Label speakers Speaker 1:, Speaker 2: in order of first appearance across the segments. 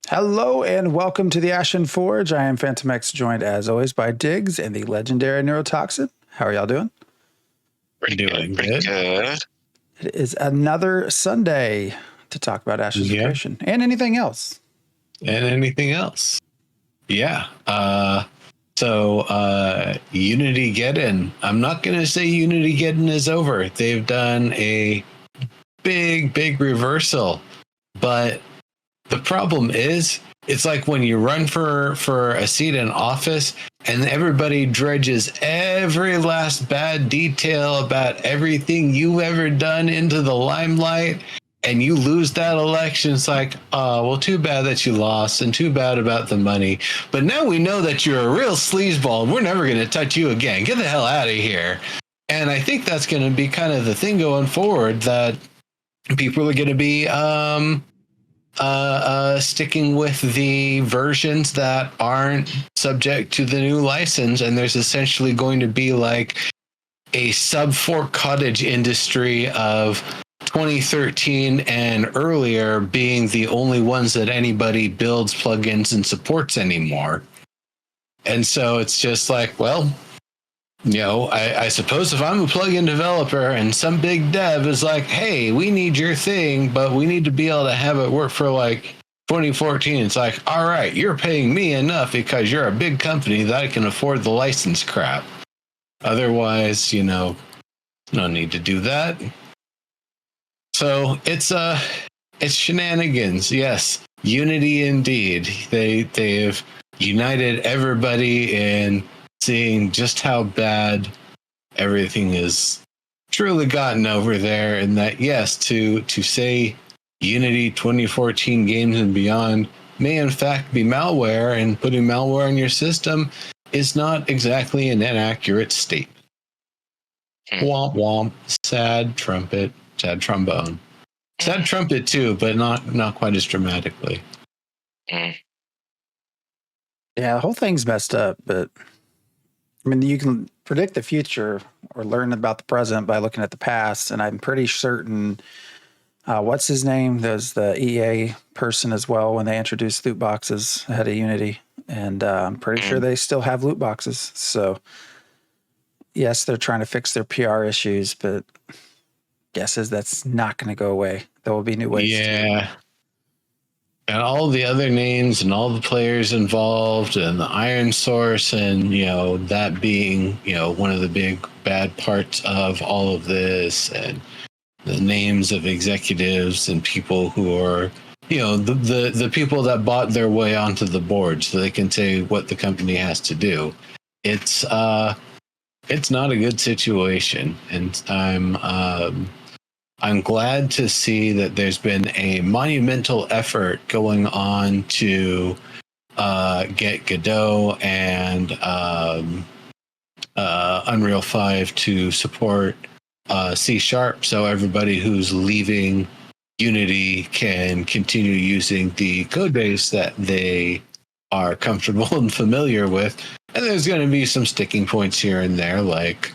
Speaker 1: Hello and welcome to the Ashen Forge. I am Phantom X, joined as always by Diggs and the legendary Neurotoxin. How are y'all doing?
Speaker 2: Pretty good.
Speaker 1: It is another Sunday to talk about Ashes of Creation and anything else.
Speaker 2: Yeah. So Unity Geddon. I'm not going to say Unity Geddon is over. They've done a big reversal. But the problem is, it's like when you run for a seat in office and everybody dredges every last bad detail about everything you've ever done into the limelight, and you lose that election. It's like, well, too bad that you lost, and too bad about the money. But now we know that you're a real sleazeball, and we're never going to touch you again. Get the hell out of here. And I think that's going to be kind of the thing going forward, that people are going to be sticking with the versions that aren't subject to the new license, and there's essentially going to be like a sub-fork cottage industry of 2013 and earlier being the only ones that anybody builds plugins and supports anymore. And so it's just like, well, you know, I suppose if I'm a plugin developer and some big dev is like, hey, we need your thing, but we need to be able to have it work for like 2014. It's like, all right, you're paying me enough because you're a big company that I can afford the license crap. Otherwise, you know, no need to do that. So it's shenanigans. Yes, Unity indeed. They've united everybody in seeing just how bad everything is truly gotten over there, and that yes, to say Unity 2014 games and beyond may in fact be malware, and putting malware on your system is not exactly an inaccurate statement. Womp womp. Sad trumpet. Sad trombone. Sad trumpet too, but not quite as dramatically.
Speaker 1: Yeah, the whole thing's messed up, but I mean, you can predict the future or learn about the present by looking at the past, and I'm pretty certain what's his name? There's the EA person as well when they introduced loot boxes ahead of Unity, and I'm pretty sure they still have loot boxes. So yes, they're trying to fix their PR issues, but guess is that's not going to go away. There will be new ways.
Speaker 2: Yeah. And all the other names and all the players involved and the Iron Source, and, you know, that being, you know, one of the big bad parts of all of this, and the names of executives and people who are, you know, the people that bought their way onto the board so they can say what the company has to do. It's not a good situation. And I'm glad to see that there's been a monumental effort going on to get Godot and Unreal 5 to support C#, so everybody who's leaving Unity can continue using the code base that they are comfortable and familiar with. And there's going to be some sticking points here and there, like,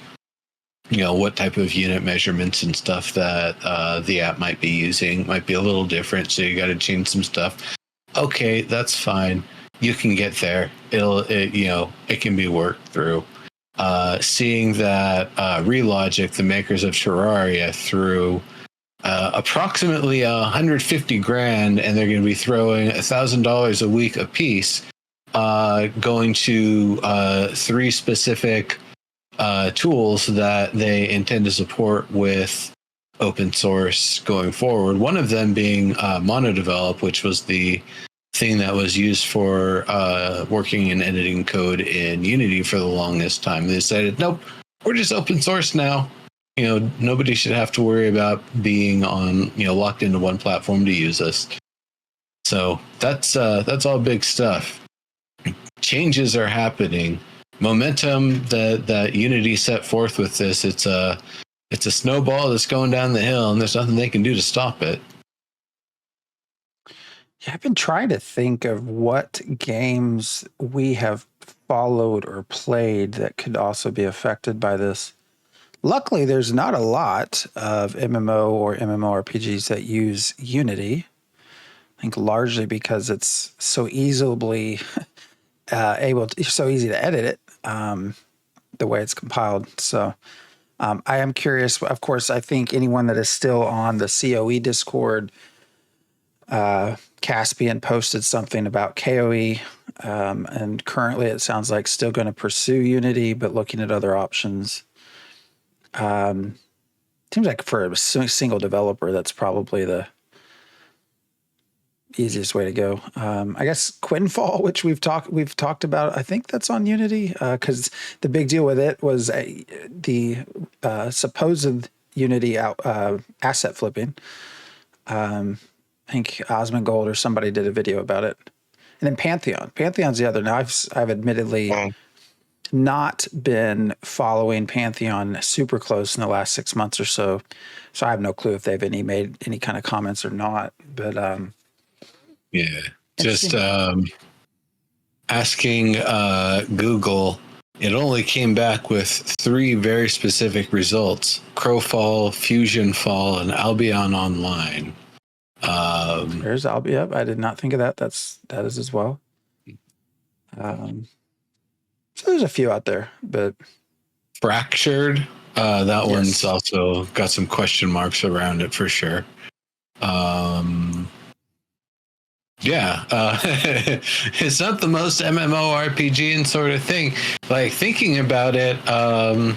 Speaker 2: you know, what type of unit measurements and stuff that the app might be using might be a little different. So you got to change some stuff. Okay, that's fine. You can get there. It can be worked through. Seeing that Relogic, the makers of Terraria, threw approximately $150,000, and they're going to be throwing $1,000 a week a piece, going to 3 specific tools that they intend to support with open source going forward. One of them being MonoDevelop, which was the thing that was used for working and editing code in Unity for the longest time. They decided, nope, we're just open source now. You know, nobody should have to worry about being on, you know, locked into one platform to use us. So that's all big stuff. Changes are happening. Momentum that Unity set forth with this, it's a snowball that's going down the hill, and there's nothing they can do to stop it.
Speaker 1: Yeah, I've been trying to think of what games we have followed or played that could also be affected by this. Luckily, there's not a lot of MMO or MMORPGs that use Unity. think largely because it's so easily so easy to edit it, the way it's compiled. So I am curious. Of course, I think anyone that is still on the COE Discord, Caspian posted something about KOE, and currently it sounds like still going to pursue Unity, but looking at other options. Seems like for a single developer, that's probably the easiest way to go. I guess Quinfall, which we've talked about, I think that's on Unity, because the big deal with it was the supposed Unity asset flipping. I think Osmongold or somebody did a video about it. And then Pantheon. Pantheon's the other. Now I've admittedly not been following Pantheon super close in the last 6 months or so. So I have no clue if they've made any kind of comments or not. But
Speaker 2: yeah, just asking Google, it only came back with 3 very specific results: Crowfall, Fusion Fall, and Albion Online.
Speaker 1: There's Albion. I did not think of that. That is as well. So there's a few out there, but
Speaker 2: Fractured, that one's also got some question marks around it for sure. It's not the most MMORPG and sort of thing. Like, thinking about it, the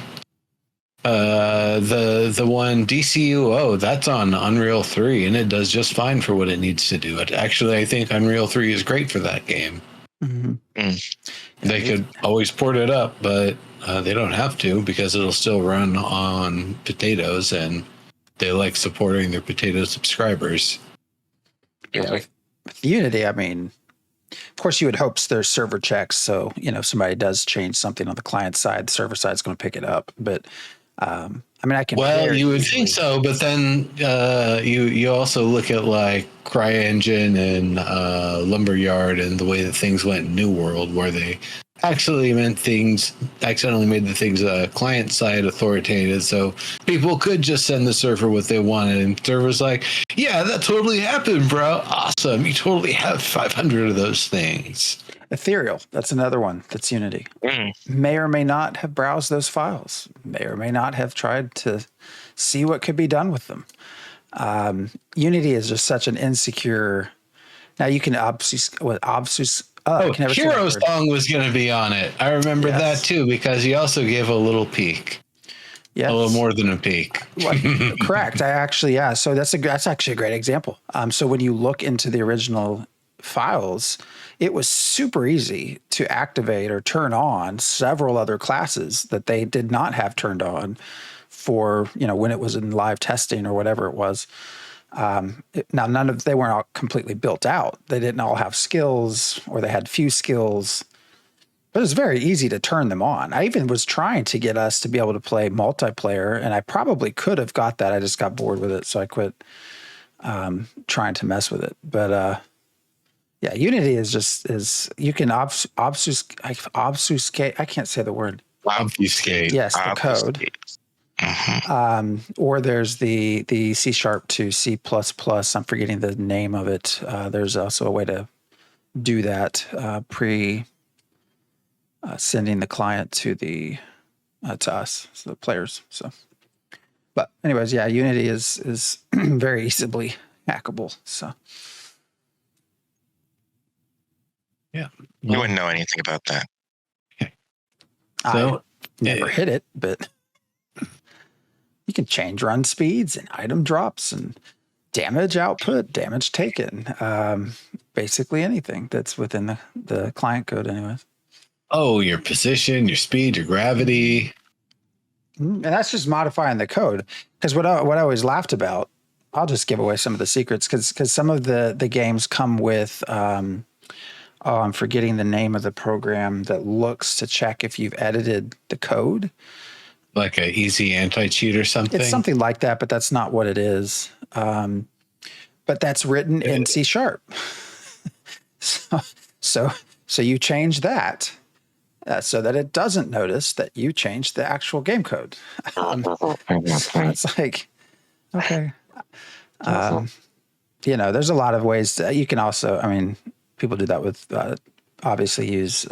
Speaker 2: one DCUO, that's on Unreal 3, and it does just fine for what it needs to do. Actually, I think Unreal 3 is great for that game. They could always port it up, but they don't have to, because it'll still run on potatoes, and they like supporting their potato subscribers.
Speaker 1: Yeah, with Unity, I mean, of course you would hope there's server checks, so if somebody does change something on the client side, the server side's going to pick it up. But I mean, I can.
Speaker 2: Well, you would think so, but then you also look at like CryEngine and Lumberyard and the way that things went in New World, where they accidentally made the things client side authoritative, so people could just send the server what they wanted, and the server's like, yeah, that totally happened, bro. Awesome. You totally have 500 of those things.
Speaker 1: Ethereal, that's another one that's Unity. May or may not have browsed those files, may or may not have tried to see what could be done with them. Unity is just such an insecure. Now you can
Speaker 2: Hero Song was going to be on it. I remember that too, because he also gave a little peek. Yeah, a little more than a peek.
Speaker 1: Correct. So that's actually a great example. So when you look into the original files, it was super easy to activate or turn on several other classes that they did not have turned on for, when it was in live testing or whatever it was. Now, they weren't all completely built out. They didn't all have skills, or they had few skills, but it was very easy to turn them on. I even was trying to get us to be able to play multiplayer, and I probably could have got that. I just got bored with it, so I quit trying to mess with it. But Unity is you can obfuscate. I can't say the word.
Speaker 2: Obfuscate.
Speaker 1: Yes, the code. Or there's the C# to C++. I'm forgetting the name of it. There's also a way to do that sending the client to us, so the players. So, but anyways, Unity is very easily hackable. So.
Speaker 3: Yeah, you wouldn't know anything about that.
Speaker 2: Okay.
Speaker 1: So, I never hit it, but you can change run speeds and item drops and damage output, damage taken, basically anything that's within the client code, anyways.
Speaker 2: Oh, your position, your speed, your gravity,
Speaker 1: and that's just modifying the code. Because what I always laughed about, I'll just give away some of the secrets, because some of the games come with. I'm forgetting the name of the program that looks to check if you've edited the code.
Speaker 2: Like an easy anti-cheat or something?
Speaker 1: It's something like that, but that's not what it is. But that's written in C#. So you change that so that it doesn't notice that you changed the actual game code. It's like, okay. there's a lot of ways you can also, I mean, people do that with, obviously use,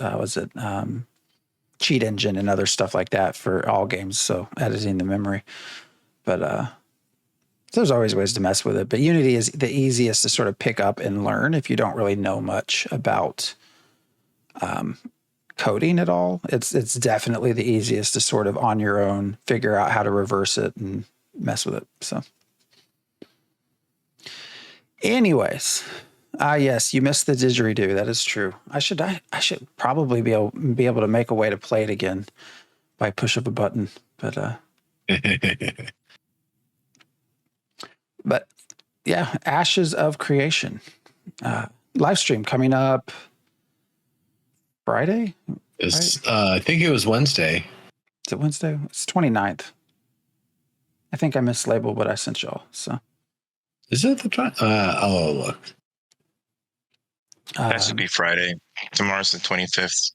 Speaker 1: cheat engine and other stuff like that for all games. So editing the memory, but, there's always ways to mess with it, but Unity is the easiest to sort of pick up and learn if you don't really know much about, coding at all. It's definitely the easiest to sort of on your own figure out how to reverse it and mess with it. So anyways, yes, you missed the didgeridoo. That is true. I should probably be able to make a way to play it again by push of a button, but but yeah, Ashes of Creation, live stream coming up Friday.
Speaker 2: Right? I think it was Wednesday.
Speaker 1: Is it Wednesday? It's 29th. I think I mislabeled what I sent y'all. So
Speaker 2: is it the time? I'll look.
Speaker 3: That should be Friday. Tomorrow's the 25th.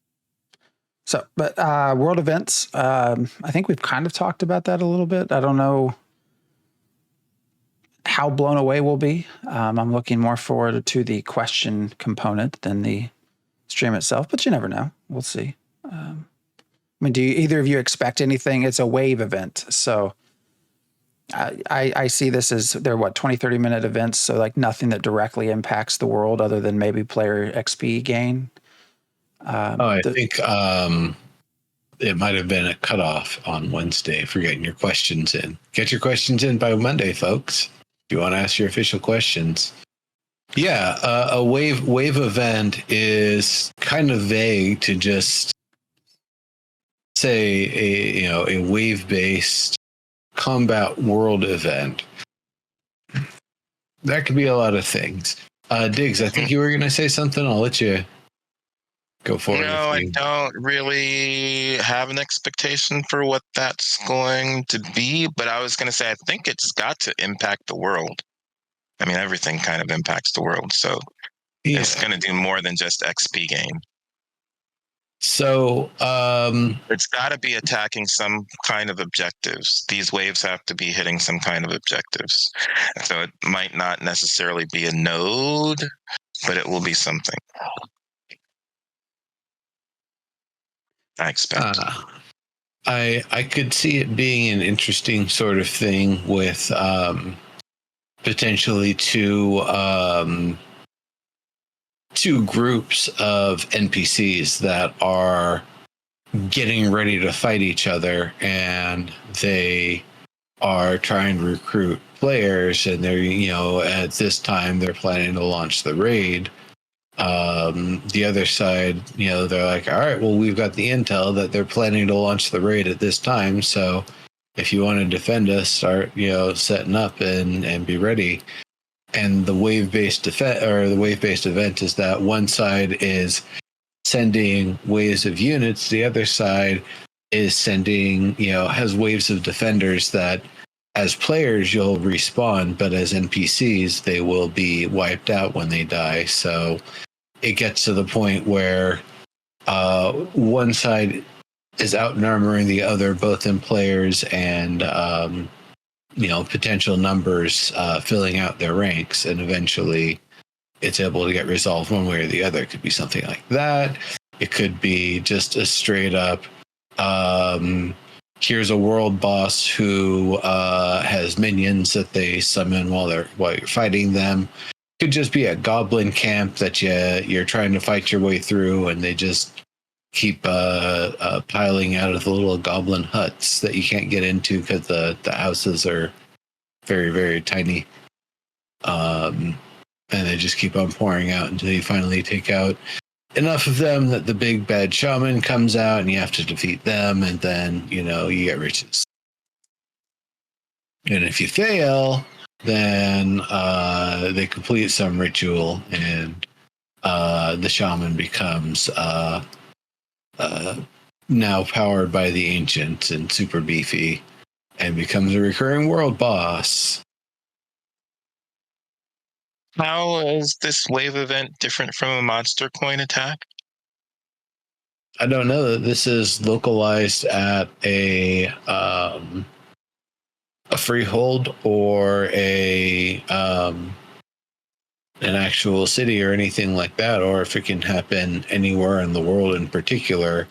Speaker 1: So, but world events, I think we've kind of talked about that a little bit. I don't know how blown away we'll be. I'm looking more forward to the question component than the stream itself, but you never know. We'll see. I mean, do either of you expect anything? It's a wave event. So I see this as they're 20, 30 minute events. So like nothing that directly impacts the world other than maybe player XP gain.
Speaker 2: I think it might have been a cutoff on Wednesday for getting your questions in. Get your questions in by Monday, folks. If you want to ask your official questions. Yeah, a wave event is kind of vague to just say a wave based combat world event. That could be a lot of things. Diggs, I think you were going to say something. I'll let you go for it.
Speaker 3: No, I don't really have an expectation for what that's going to be, but I was going to say I think it's got to impact the world. I mean, everything kind of impacts the world, so it's going to do more than just XP gain.
Speaker 2: So
Speaker 3: it's got to be attacking some kind of objectives. These waves have to be hitting some kind of objectives. So it might not necessarily be a node, but it will be something. I expect.
Speaker 2: I could see it being an interesting sort of thing with potentially two groups of NPCs that are getting ready to fight each other, and they are trying to recruit players, and they're at this time they're planning to launch the raid. The other side, they're like, all right, well, we've got the intel that they're planning to launch the raid at this time, so if you want to defend us, start setting up and be ready. And the wave-based event is that one side is sending waves of units, the other side is sending has waves of defenders that as players you'll respawn, but as NPCs they will be wiped out when they die. So it gets to the point where one side is out-armoring the other, both in players and potential numbers, filling out their ranks, and eventually it's able to get resolved one way or the other. It could be something like that. It could be just a straight up, here's a world boss who has minions that they summon while you're fighting them. Could just be a goblin camp that you're trying to fight your way through, and they just keep piling out of the little goblin huts that you can't get into because the houses are very, very tiny. And they just keep on pouring out until you finally take out enough of them that the big bad shaman comes out and you have to defeat them, and then you get riches. And if you fail, then they complete some ritual, and the shaman becomes now powered by the ancients and super beefy, and becomes a recurring world boss.
Speaker 3: How is this wave event different from a monster coin attack?
Speaker 2: I don't know. This is localized at a freehold or a an actual city or anything like that, or if it can happen anywhere in the world in particular,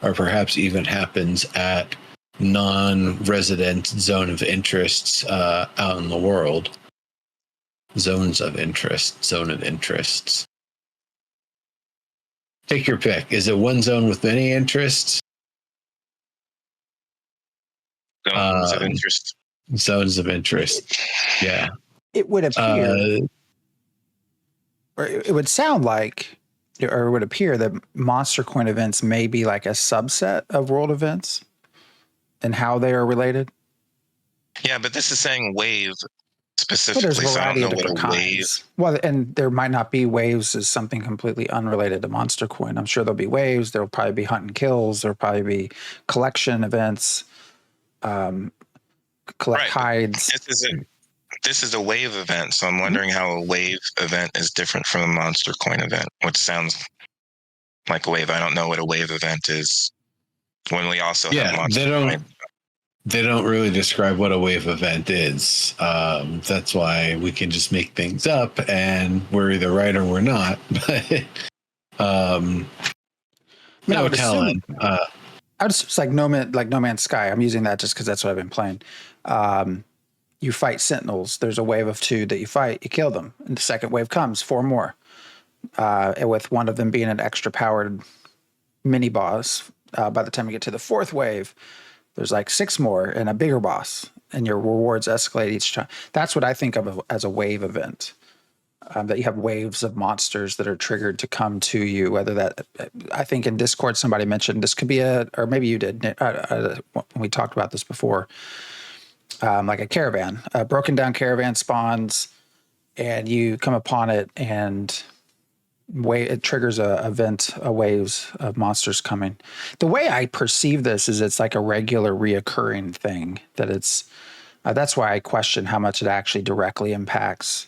Speaker 2: or perhaps even happens at non-resident zone of interests out in the world. Zones of interest, zone of interests. Take your pick. Is it one zone with many interests?
Speaker 3: Zones of interest.
Speaker 2: Zones of interest. Yeah.
Speaker 1: It would appear, or it would sound like, or it would appear that monster coin events may be like a subset of world events and how they are related.
Speaker 3: Yeah, but this is saying wave
Speaker 1: Well,
Speaker 3: specifically,
Speaker 1: there's a
Speaker 3: so I don't
Speaker 1: variety
Speaker 3: know
Speaker 1: of
Speaker 3: what
Speaker 1: different
Speaker 3: a wave.
Speaker 1: kinds. Well, and there might not be waves as something completely unrelated to monster coin. I'm sure there'll be waves. There'll probably be hunt and kills. There'll probably be collection events, collect hides.
Speaker 3: This is a wave event, so I'm wondering how a wave event is different from a monster coin event, which sounds like a wave. I don't know what a wave event is. When we also have monster coin.
Speaker 2: They don't really describe what a wave event is. That's why we can just make things up, and we're either right or we're not. But no telling.
Speaker 1: I would just like No Man's Sky. I'm using that just because that's what I've been playing. You fight sentinels. There's a wave of 2 that you fight. You kill them, and the second wave comes, 4 more. With one of them being an extra powered mini boss. By the time you get to the 4th wave, there's like 6 more and a bigger boss, and your rewards escalate each time. That's what I think of as a wave event. That you have waves of monsters that are triggered to come to you. Whether that, I think in Discord somebody mentioned this could be or maybe you did when we talked about this before. Like a caravan, a broken down caravan spawns, and you come upon it, and it triggers a waves of monsters coming. The way I perceive this is it's like a regular reoccurring thing, that it's that's why I question how much it actually directly impacts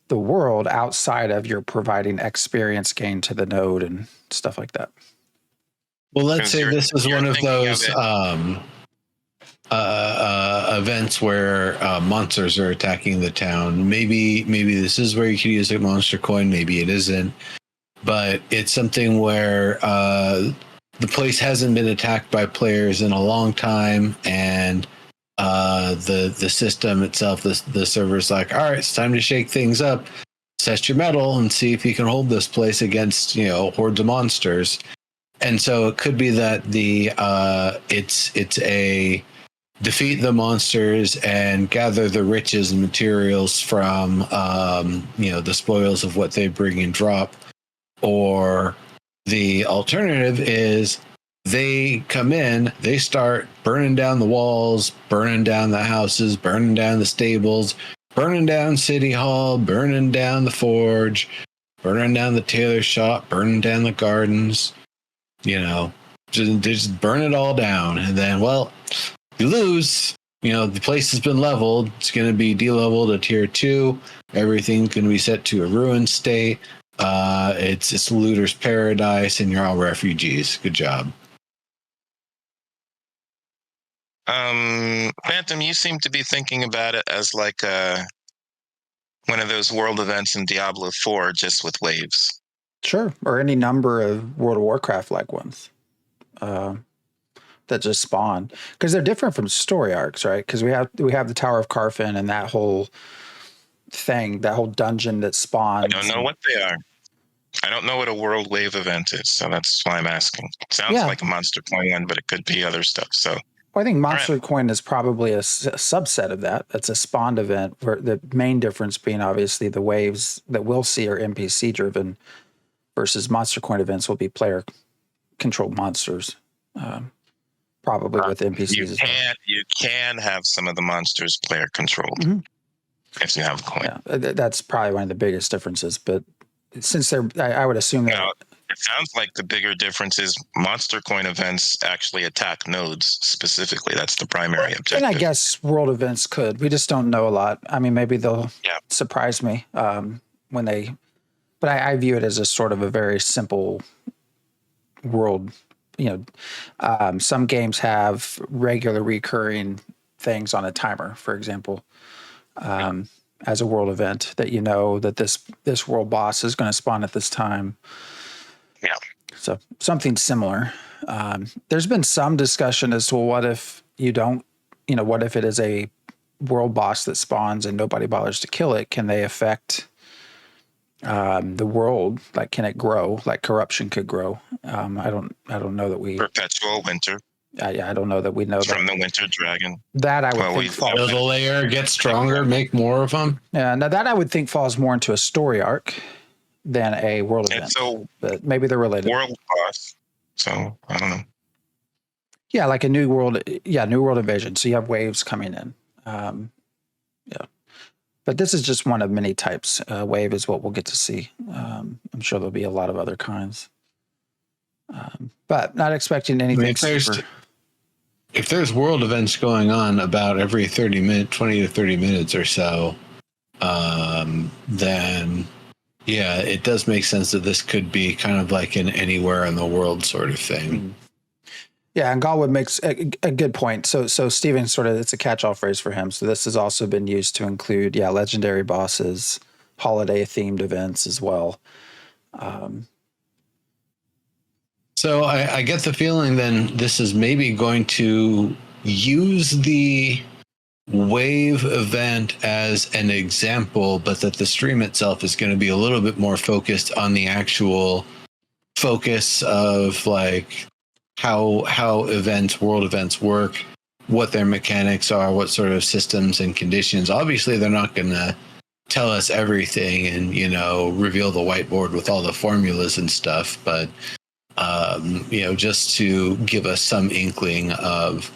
Speaker 1: the world outside of your providing experience gain to the node and stuff like that.
Speaker 2: Well, let's say this is one of those events where monsters are attacking the town. Maybe this is where you could use a monster coin. Maybe it isn't. But it's something where the place hasn't been attacked by players in a long time, and the system itself, the server's like, all right, it's time to shake things up. Test your metal and see if you can hold this place against hordes of monsters. And so it could be that it's a defeat the monsters and gather the riches and materials from the spoils of what they bring and drop. Or the alternative is they come in, they start burning down the walls, burning down the houses, burning down the stables, burning down City Hall, burning down the forge, burning down the tailor shop, burning down the gardens. Just burn it all down. And then, well, you lose. The place has been leveled. It's going to be de-leveled to tier 2. Everything's going to be set to a ruined state. It's looter's paradise, and you're all refugees. Good job.
Speaker 3: Phantom, you seem to be thinking about it as like one of those world events in Diablo 4, just with waves.
Speaker 1: Sure, or any number of World of Warcraft-like ones that just spawn, because they're different from story arcs, right? Because we have the Tower of Carfin and that whole thing, that whole dungeon that spawns.
Speaker 3: I don't know what they are. I don't know what a world wave event is, so that's why I'm asking. It sounds like a monster coin one, but it could be other stuff. So
Speaker 1: I think monster coin is probably a subset of that. That's a spawned event, where the main difference being obviously the waves that we'll see are NPC driven, versus monster coin events will be player controlled monsters, probably with NPCs.
Speaker 3: You can have some of the monsters player controlled if you have a coin.
Speaker 1: Yeah, that's probably one of the biggest differences. But since they're, I would assume that.
Speaker 3: It sounds like the bigger difference is monster coin events actually attack nodes specifically. That's the primary objective.
Speaker 1: And I guess world events could. We just don't know a lot. I mean, maybe they'll surprise me when they. But I view it as a sort of a very simple world. Some games have regular recurring things on a timer, for example. as a world event that you know that this world boss is going to spawn at this time.
Speaker 3: Yeah.
Speaker 1: So something similar. There's been some discussion as to what if you don't, what if it is a world boss that spawns and nobody bothers to kill it? Can they affect the world? Like, can it grow? Like corruption could grow. I don't know that we
Speaker 3: Perpetual winter
Speaker 1: I don't know that we know
Speaker 3: from
Speaker 1: that.
Speaker 3: the winter dragon.
Speaker 1: That I would
Speaker 3: Well,
Speaker 1: think
Speaker 3: we-
Speaker 1: falls.
Speaker 2: Build a layer, get stronger, make more of them.
Speaker 1: Yeah, now that I would think falls more into a story arc than a world event.
Speaker 3: It's a
Speaker 1: But maybe they're related.
Speaker 3: world boss. So I don't know.
Speaker 1: Yeah, like a new world. Yeah, new world invasion. So you have waves coming in. Yeah, but this is just one of many types. Wave is what we'll get to see. I'm sure there'll be a lot of other kinds. But not expecting anything super.
Speaker 2: If there's world events going on about every 20 to 30 minutes or so, then yeah, it does make sense that this could be kind of like an anywhere in the world sort of thing.
Speaker 1: Yeah, and Galwood makes a good point. So Steven it's a catch-all phrase for him. So this has also been used to include, legendary bosses, holiday-themed events as well.
Speaker 2: So I get the feeling then this is maybe going to use the wave event as an example, but that the stream itself is going to be a little bit more focused on the actual focus of like how world events work, what their mechanics are, what sort of systems and conditions. Obviously, they're not going to tell us everything and, reveal the whiteboard with all the formulas and stuff, but just to give us some inkling of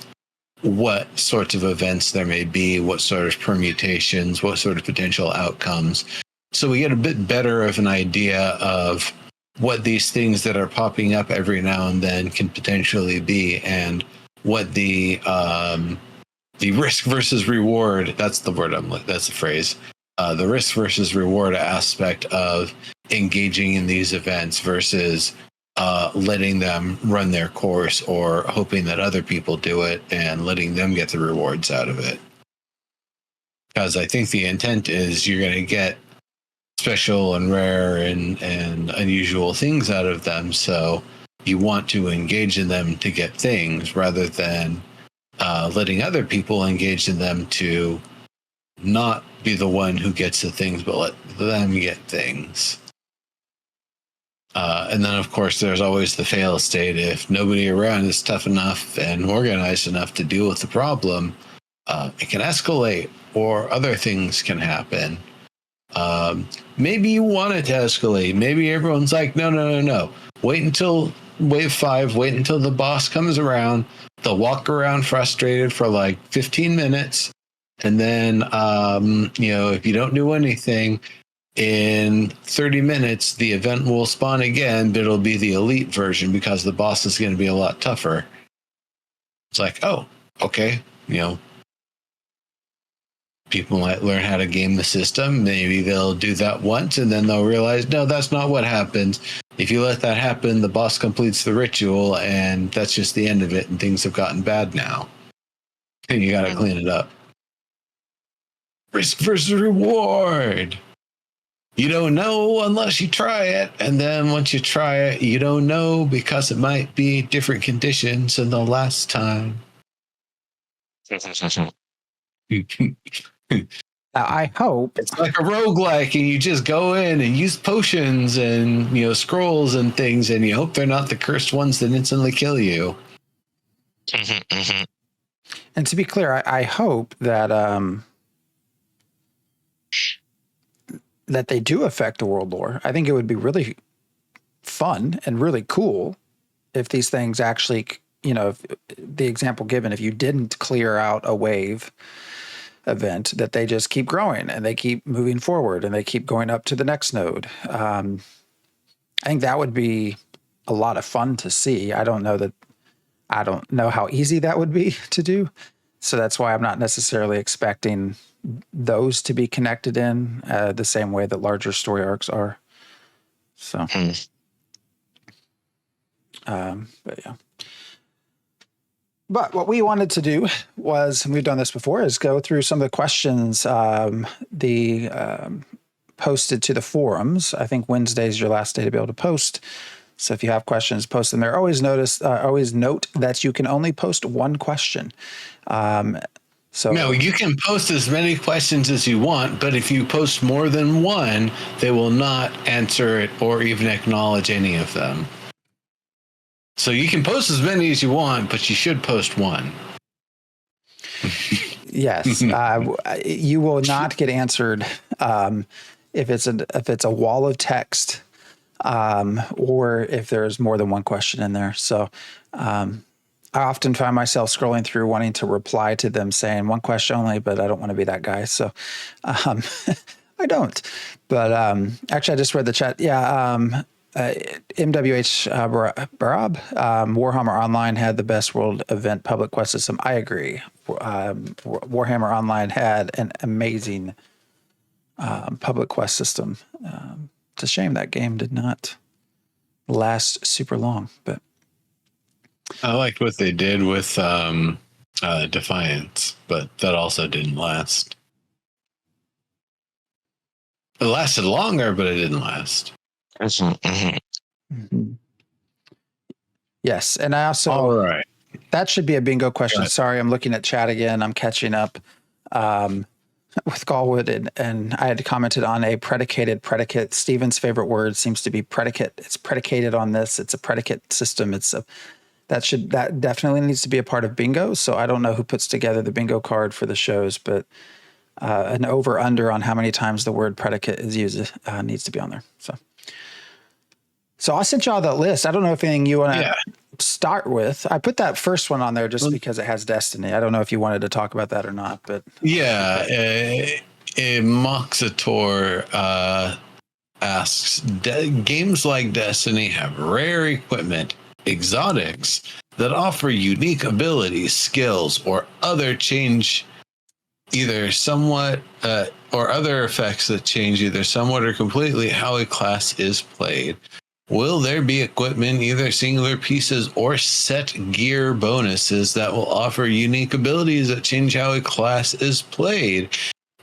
Speaker 2: what sorts of events there may be, what sort of permutations, what sort of potential outcomes. So we get a bit better of an idea of what these things that are popping up every now and then can potentially be, and what the risk versus reward, that's the word that's the phrase, the risk versus reward aspect of engaging in these events versus letting them run their course or hoping that other people do it and letting them get the rewards out of it. Because I think the intent is you're going to get special and rare and unusual things out of them. So you want to engage in them to get things rather than letting other people engage in them to not be the one who gets the things, but let them get things. And then, of course, there's always the fail state. If nobody around is tough enough and organized enough to deal with the problem, it can escalate or other things can happen. Maybe you want it to escalate. Maybe everyone's like, no. Wait until wave 5. Wait until the boss comes around. They'll walk around frustrated for like 15 minutes. And then, if you don't do anything, in 30 minutes, the event will spawn again, but it'll be the elite version because the boss is going to be a lot tougher. It's like, oh, okay. People might learn how to game the system. Maybe they'll do that once and then they'll realize, no, that's not what happens. If you let that happen, the boss completes the ritual and that's just the end of it. And things have gotten bad now. And you got to clean it up. Risk versus reward. You don't know unless you try it. And then once you try it, you don't know because it might be different conditions than the last time.
Speaker 1: I hope
Speaker 2: it's like a roguelike and you just go in and use potions and, scrolls and things, and you hope they're not the cursed ones that instantly kill you.
Speaker 1: And to be clear, I hope that that they do affect the world lore. I think it would be really fun and really cool if these things actually, if the example given, if you didn't clear out a wave event, that they just keep growing and they keep moving forward and they keep going up to the next node. I think that would be a lot of fun to see. I don't know how easy that would be to do. So that's why I'm not necessarily expecting those to be connected in the same way that larger story arcs are. So, but yeah. But what we wanted to do was, and we've done this before, is go through some of the questions posted to the forums. I think Wednesday is your last day to be able to post. So if you have questions, post them there. Always note that you can only post one question.
Speaker 2: No, you can post as many questions as you want, but if you post more than one, they will not answer it or even acknowledge any of them. So you can post as many as you want, but you should post one.
Speaker 1: Yes, you will not get answered if it's a wall of text or if there's more than one question in there. So I often find myself scrolling through wanting to reply to them saying one question only, but I don't want to be that guy. So I don't. But actually, I just read the chat. Yeah. MWH Barab, Warhammer Online had the best world event public quest system. I agree. Warhammer Online had an amazing public quest system. It's a shame that game did not last super long, but
Speaker 2: I liked what they did with Defiance, but that also didn't last. It lasted longer, but it didn't last.
Speaker 1: Mm-hmm. Yes, and I also
Speaker 2: all right.
Speaker 1: That should be a bingo question. Right. Sorry, I'm looking at chat again. I'm catching up with Galwood, and I had commented on a predicated predicate. Steven's favorite word seems to be predicate. It's predicated on this. It's a predicate system. That definitely needs to be a part of bingo. So I don't know who puts together the bingo card for the shows, but an over under on how many times the word predicate is used needs to be on there. So I sent y'all that list. I don't know if anything you want to start with. I put that first one on there just because it has Destiny. I don't know if you wanted to talk about that or not, but
Speaker 2: Moxator asks, games like Destiny have rare equipment, exotics that offer unique abilities, skills, or other change either somewhat or other effects that change either somewhat or completely how a class is played. Will there be equipment, either singular pieces or set gear bonuses that will offer unique abilities that change how a class is played?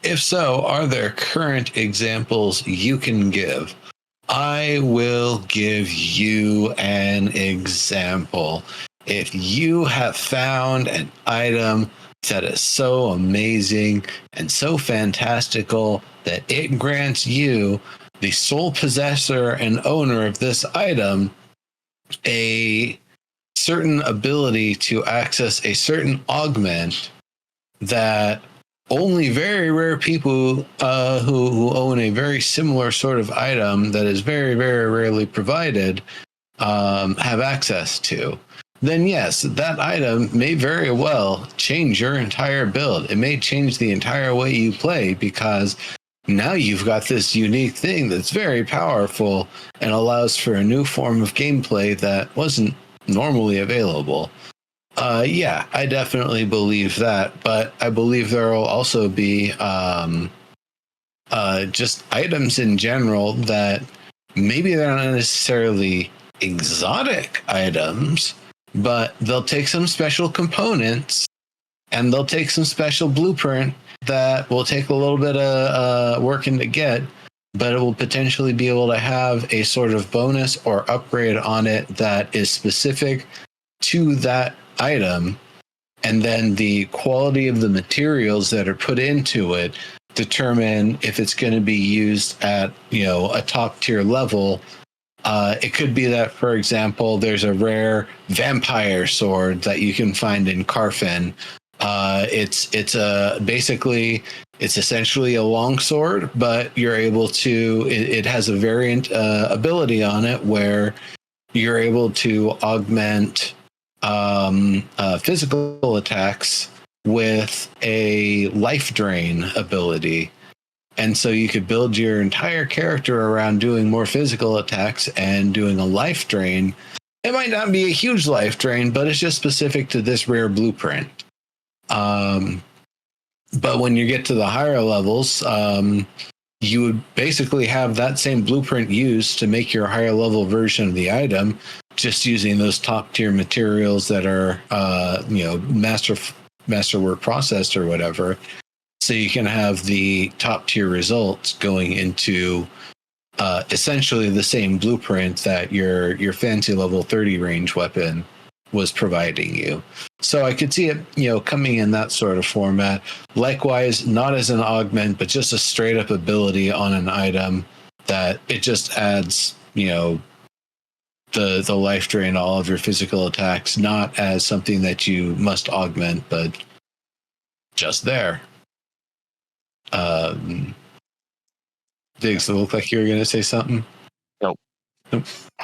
Speaker 2: If so, are there current examples you can give? I will give you an example. If you have found an item that is so amazing and so fantastical that it grants you, the sole possessor and owner of this item, a certain ability to access a certain augment that only very rare people who own a very similar sort of item that is very, very rarely provided have access to, then yes, that item may very well change your entire build. It may change the entire way you play because now you've got this unique thing that's very powerful and allows for a new form of gameplay that wasn't normally available. Yeah, I definitely believe that, but I believe there will also be just items in general that maybe they're not necessarily exotic items, but they'll take some special components and they'll take some special blueprint that will take a little bit of working to get, but it will potentially be able to have a sort of bonus or upgrade on it that is specific to that item. And then the quality of the materials that are put into it determine if it's going to be used at, a top tier level. It could be that, for example, there's a rare vampire sword that you can find in Carfen. It's essentially a long sword, but you're able to, it has a variant ability on it where you're able to augment physical attacks with a life drain ability. And so you could build your entire character around doing more physical attacks and doing a life drain. It might not be a huge life drain, but it's just specific to this rare blueprint. But when you get to the higher levels, you would basically have that same blueprint used to make your higher level version of the item just using those top tier materials that are, masterwork processed or whatever. So you can have the top tier results going into essentially the same blueprint that your fancy level 30 range weapon was providing you. So I could see it, coming in that sort of format. Likewise, not as an augment, but just a straight up ability on an item that it just adds, the life drain to all of your physical attacks, not as something that you must augment, but just there. Diggs, it looked like you were going to say something.
Speaker 3: Nope.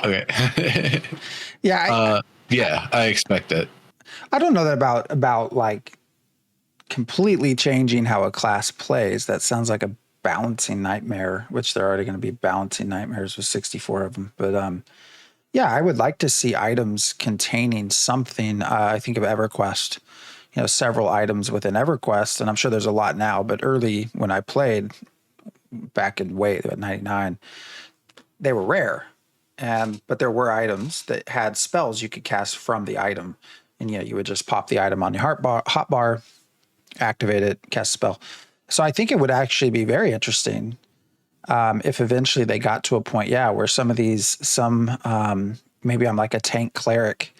Speaker 2: Okay.
Speaker 1: Yeah.
Speaker 2: I expect it.
Speaker 1: I don't know that about like completely changing how a class plays. That sounds like a balancing nightmare, which they're already going to be balancing nightmares with 64 of them. But yeah, I would like to see items containing something. I think of EverQuest, several items within EverQuest, and I'm sure there's a lot now, but early when I played back in 99, they were rare. But there were items that had spells you could cast from the item. And you would just pop the item on your hotbar, activate it, cast a spell. So I think it would actually be very interesting if eventually they got to a point, where some of these, maybe I'm like a tank cleric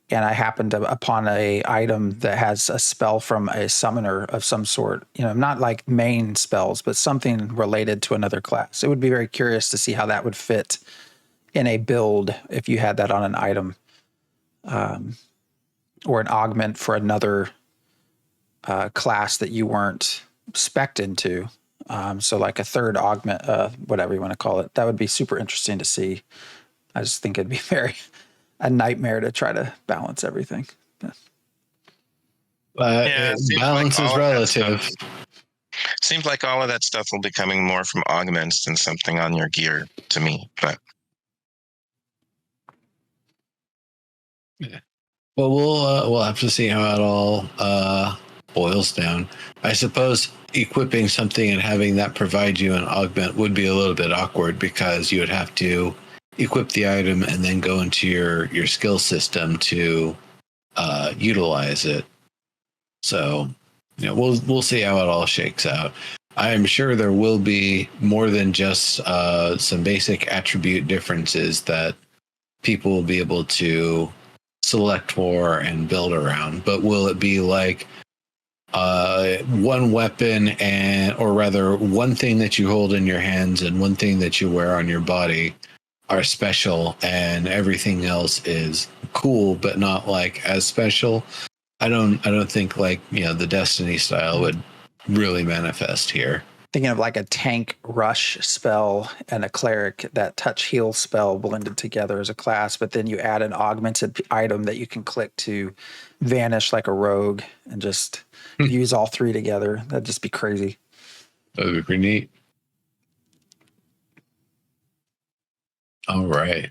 Speaker 1: and I happened upon a item that has a spell from a summoner of some sort, not like main spells, but something related to another class. It would be very curious to see how that would fit in a build if you had that on an item, or an augment for another class that you weren't spec'd into. So like a third augment, whatever you want to call it. That would be super interesting to see. I just think it'd be a nightmare to try to balance everything.
Speaker 2: Balance is relative.
Speaker 3: Seems like all of that stuff will be coming more from augments than something on your gear to me. But
Speaker 2: yeah. Well, we'll have to see how it all boils down. I suppose equipping something and having that provide you an augment would be a little bit awkward because you would have to equip the item and then go into your skill system to utilize it. So, we'll see how it all shakes out. I am sure there will be more than just some basic attribute differences that people will be able to select for and build around. But will it be like one weapon or rather one thing that you hold in your hands and one thing that you wear on your body are special and everything else is cool but not like as special? I don't think like the Destiny style would really manifest here.
Speaker 1: Thinking of like a tank rush spell and a cleric, that touch heal spell blended together as a class, but then you add an augmented item that you can click to vanish like a rogue and just use all three together. That'd just be crazy.
Speaker 2: That would be pretty neat. All right.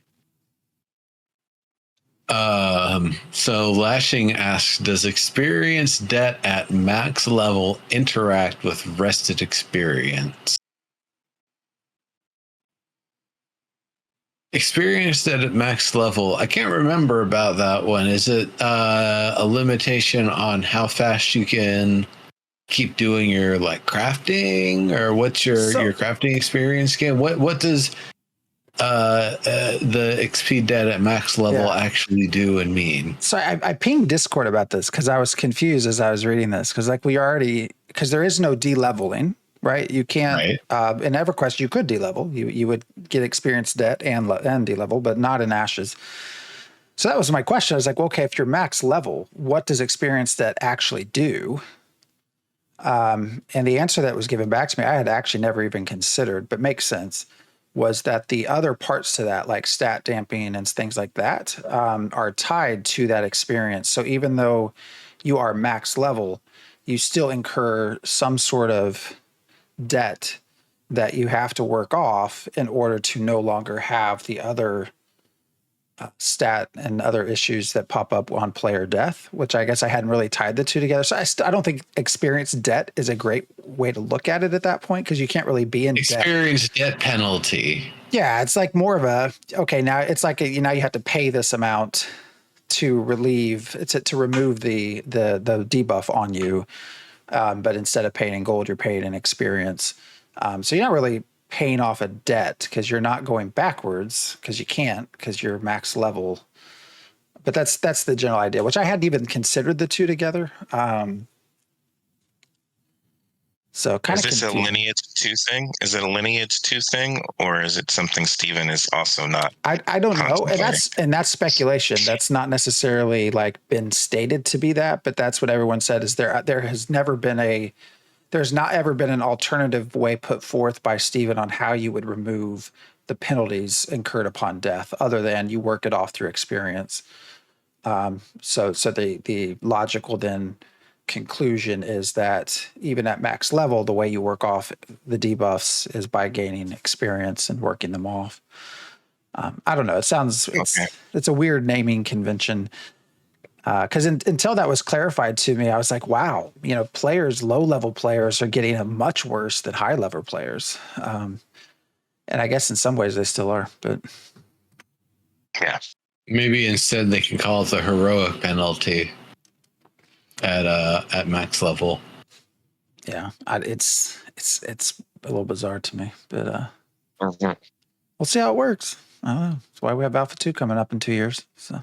Speaker 2: So Lashing asks, does experience debt at max level interact with rested experience? Experience debt at max level. I can't remember about that one. Is it a limitation on how fast you can keep doing your crafting, or what's your crafting experience game? What does the XP debt at max level actually do and mean?
Speaker 1: So I pinged Discord about this because I was confused as I was reading this, because because there is no de-leveling, right? You can't, in EverQuest you could de-level. You would get experience debt and de-level, but not in Ashes. So that was my question. I was like, well, okay, if you're max level, what does experience debt actually do? And the answer that was given back to me, I had actually never even considered, but makes sense, was that the other parts to that, like stat damping and things like that, are tied to that experience. So even though you are max level, you still incur some sort of debt that you have to work off in order to no longer have the other stat and other issues that pop up on player death, which I guess I hadn't really tied the two together. So I don't think experience debt is a great way to look at it at that point, because you can't really be in
Speaker 2: experience debt penalty.
Speaker 1: Yeah, it's like more of a, okay, now it's like now you have to pay this amount to relieve, to remove the debuff on you. But instead of paying in gold, you're paying in experience. So you're not really paying off a debt, because you're not going backwards, because you can't, because you're max level. But that's the general idea, which I hadn't even considered the two together. So kind
Speaker 3: Is
Speaker 1: of
Speaker 3: this a lineage 2 thing? Is it a lineage 2 thing, or is it something Steven is also not?
Speaker 1: I don't know, and that's speculation. That's not necessarily like been stated to be that, but that's what everyone said. Is there's not ever been an alternative way put forth by Steven on how you would remove the penalties incurred upon death, other than you work it off through experience. So the logical then conclusion is that even at max level, the way you work off the debuffs is by gaining experience and working them off. I don't know. It's a weird naming convention. Because until that was clarified to me, I was like, wow, low level players are getting it much worse than high level players. And I guess in some ways they still are, but
Speaker 3: yeah,
Speaker 2: maybe instead they can call it the heroic penalty at max level.
Speaker 1: Yeah, it's a little bizarre to me, but
Speaker 3: Mhm.
Speaker 1: we'll see how it works. I don't know. That's why we have Alpha 2 coming up in 2 years. So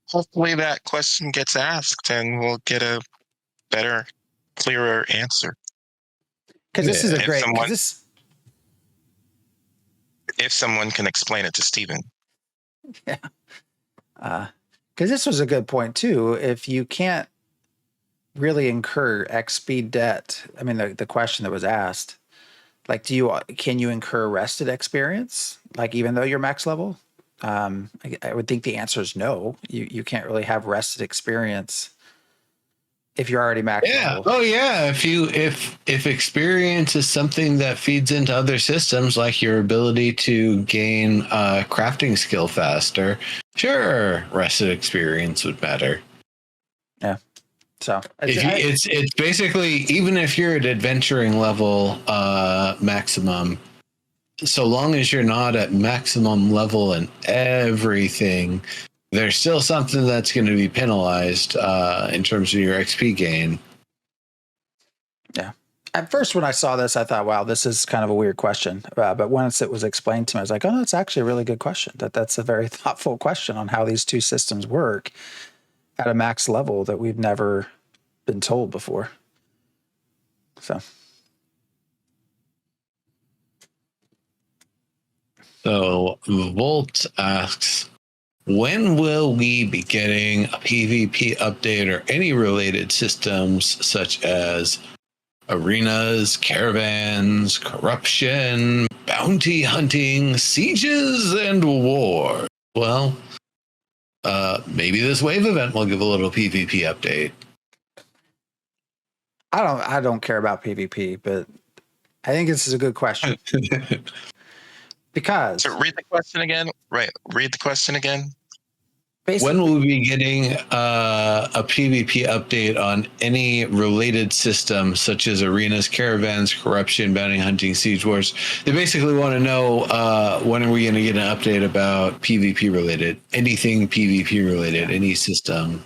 Speaker 3: Hopefully that question gets asked and we'll get a better, clearer answer.
Speaker 1: because this is a
Speaker 3: If
Speaker 1: great
Speaker 3: someone- If someone can explain it to Steven.
Speaker 1: yeah. Because this was a good point too. If you can't really incur XP debt, I mean, the question that was asked, like, can you incur rested experience, like even though you're max level? I would think the answer is no. You can't really have rested experience if you're already max level.
Speaker 2: Oh yeah. If experience is something that feeds into other systems, like your ability to gain crafting skill faster, sure, rested experience would matter.
Speaker 1: Yeah. So
Speaker 2: it's basically, even if you're at adventuring level maximum, so long as you're not at maximum level and everything, there's still something that's going to be penalized in terms of your XP gain.
Speaker 1: Yeah. At first, when I saw this, I thought, wow, this is kind of a weird question. But once it was explained to me, I was like, oh, that's actually a really good question. That's a very thoughtful question on how these two systems work at a max level that we've never been told before.
Speaker 2: So Volt asks, when will we be getting a PvP update or any related systems such as arenas, caravans, corruption, bounty hunting, sieges, and war? Well, maybe this wave event will give a little PvP update.
Speaker 1: I don't care about PvP, but I think this is a good question. Because
Speaker 3: So read the question again. Right. Read the question again.
Speaker 2: When will we be getting a PvP update on any related system such as arenas, caravans, corruption, bounty hunting, siege wars? They basically want to know when are we going to get an update about PvP related, anything PvP related, any system.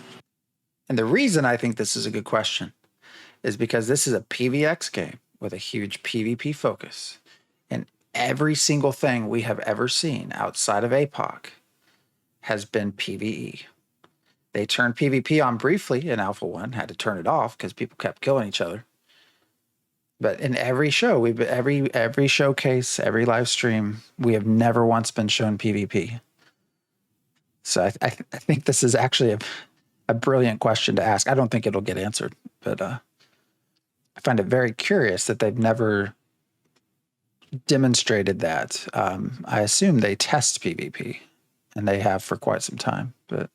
Speaker 1: And the reason I think this is a good question is because this is a PvX game with a huge PvP focus. And every single thing we have ever seen outside of APOC has been PvE. They turned PvP on briefly in Alpha 1, had to turn it off because people kept killing each other. But in every show, every showcase, every live stream, we have never once been shown PvP. So I think this is actually a brilliant question to ask. I don't think it'll get answered, but I find it very curious that they've never demonstrated that. I assume they test PvP, and they have for quite some time, but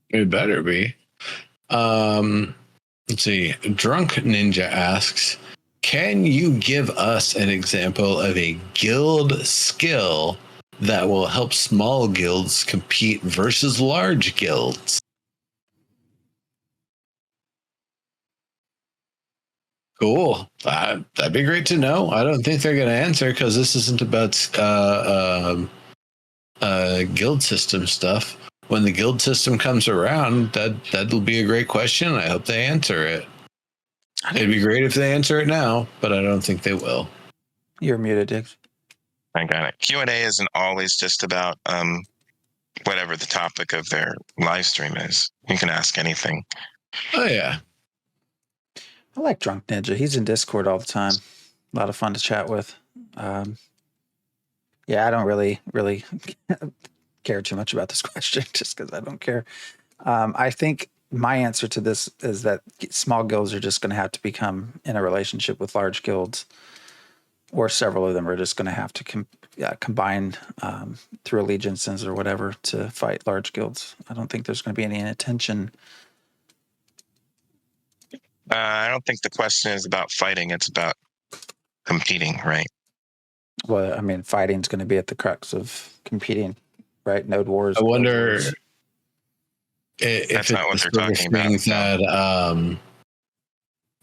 Speaker 2: it better be. Let's see. Drunk Ninja asks, can you give us an example of a guild skill that will help small guilds compete versus large guilds. Cool. That'd be great to know. I don't think they're going to answer because this isn't about guild system stuff. When the guild system comes around, that'll be a great question. I hope they answer it. It'd be great if they answer it now, but I don't think they will.
Speaker 1: You're muted, Diggs.
Speaker 3: I got it. Q&A isn't always just about whatever the topic of their live stream is. You can ask anything.
Speaker 2: Oh, yeah.
Speaker 1: I like Drunk Ninja. He's in Discord all the time. A lot of fun to chat with. Yeah, I don't really care too much about this question just because I don't care. I think my answer to this is that small guilds are just going to have to become in a relationship with large guilds, or several of them are just going to have to combine through allegiances or whatever to fight large guilds. I don't think there's going to be any intention.
Speaker 3: I don't think the question is about fighting. It's about competing, right?
Speaker 1: Well, I mean, fighting is going to be at the crux of competing, right? Node wars.
Speaker 2: I wonder
Speaker 3: wars.
Speaker 2: if
Speaker 3: That's
Speaker 2: it's
Speaker 3: not what
Speaker 2: the
Speaker 3: they're
Speaker 2: sort of
Speaker 3: talking
Speaker 2: thing
Speaker 3: about.
Speaker 2: that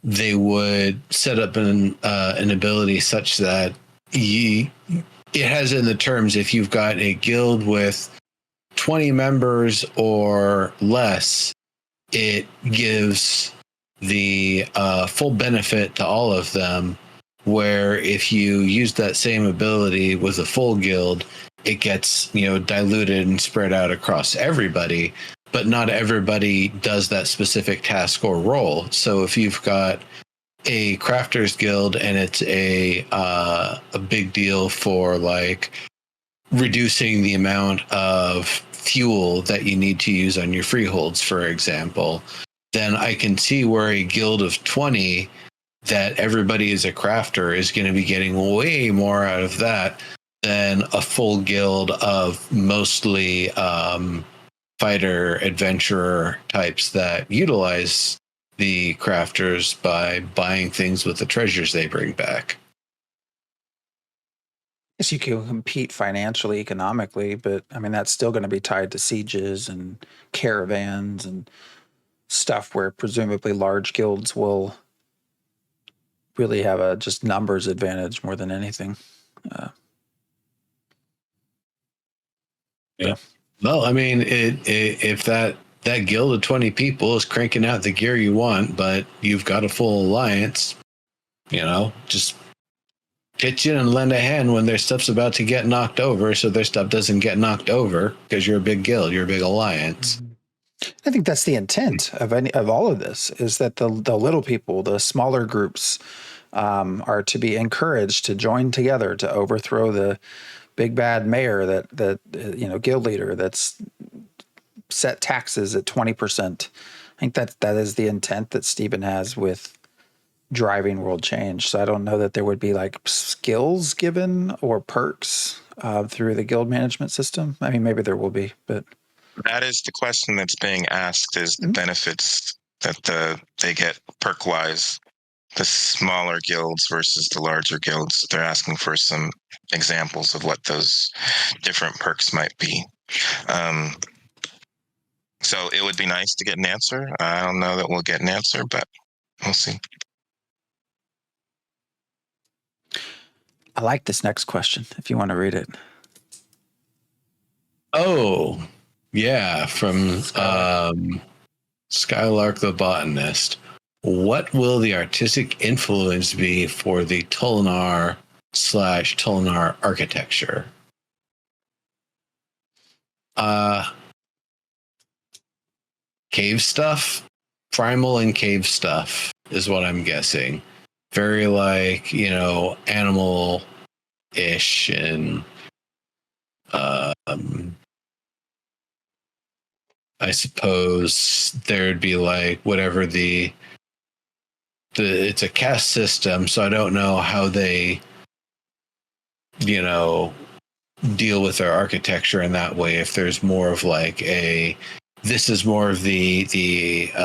Speaker 2: they would set up an ability such that it has in the terms, if you've got a guild with 20 members or less, it gives the full benefit to all of them, where if you use that same ability with a full guild, it gets diluted and spread out across everybody, but not everybody does that specific task or role. So if you've got a crafters guild and it's a big deal for like reducing the amount of fuel that you need to use on your freeholds, for example, then I can see where a guild of 20 that everybody is a crafter is going to be getting way more out of that than a full guild of mostly fighter adventurer types that utilize the crafters by buying things with the treasures they bring back.
Speaker 1: Yes, you can compete financially, economically, but I mean, that's still going to be tied to sieges and caravans and stuff where presumably large guilds will really have a just numbers advantage more than anything.
Speaker 2: Yeah. Well, I mean, if that guild of 20 people is cranking out the gear you want, but you've got a full alliance, just pitch in and lend a hand when their stuff's about to get knocked over, so their stuff doesn't get knocked over because you're a big guild, you're a big alliance.
Speaker 1: I think that's the intent of all of this, is that the little people, the smaller groups, are to be encouraged to join together to overthrow the big bad mayor that guild leader that's set taxes at 20%. I think that is the intent that Stephen has with driving world change. So I don't know that there would be like skills given or perks through the guild management system. I mean, maybe there will be, but
Speaker 3: that is the question that's being asked: is the benefits that they get perk wise, the smaller guilds versus the larger guilds. They're asking for some examples of what those different perks might be. So it would be nice to get an answer. I don't know that we'll get an answer, but we'll see.
Speaker 1: I like this next question, if you want to read it.
Speaker 2: Oh, yeah, from Skylark the Botanist. What will the artistic influence be for the Tulnar/Tulnar architecture? Cave stuff, primal and cave stuff is what I'm guessing. Very like, animal-ish and I suppose there'd be like whatever it's a caste system, so I don't know how they deal with their architecture in that way. If there's more of like this is more of the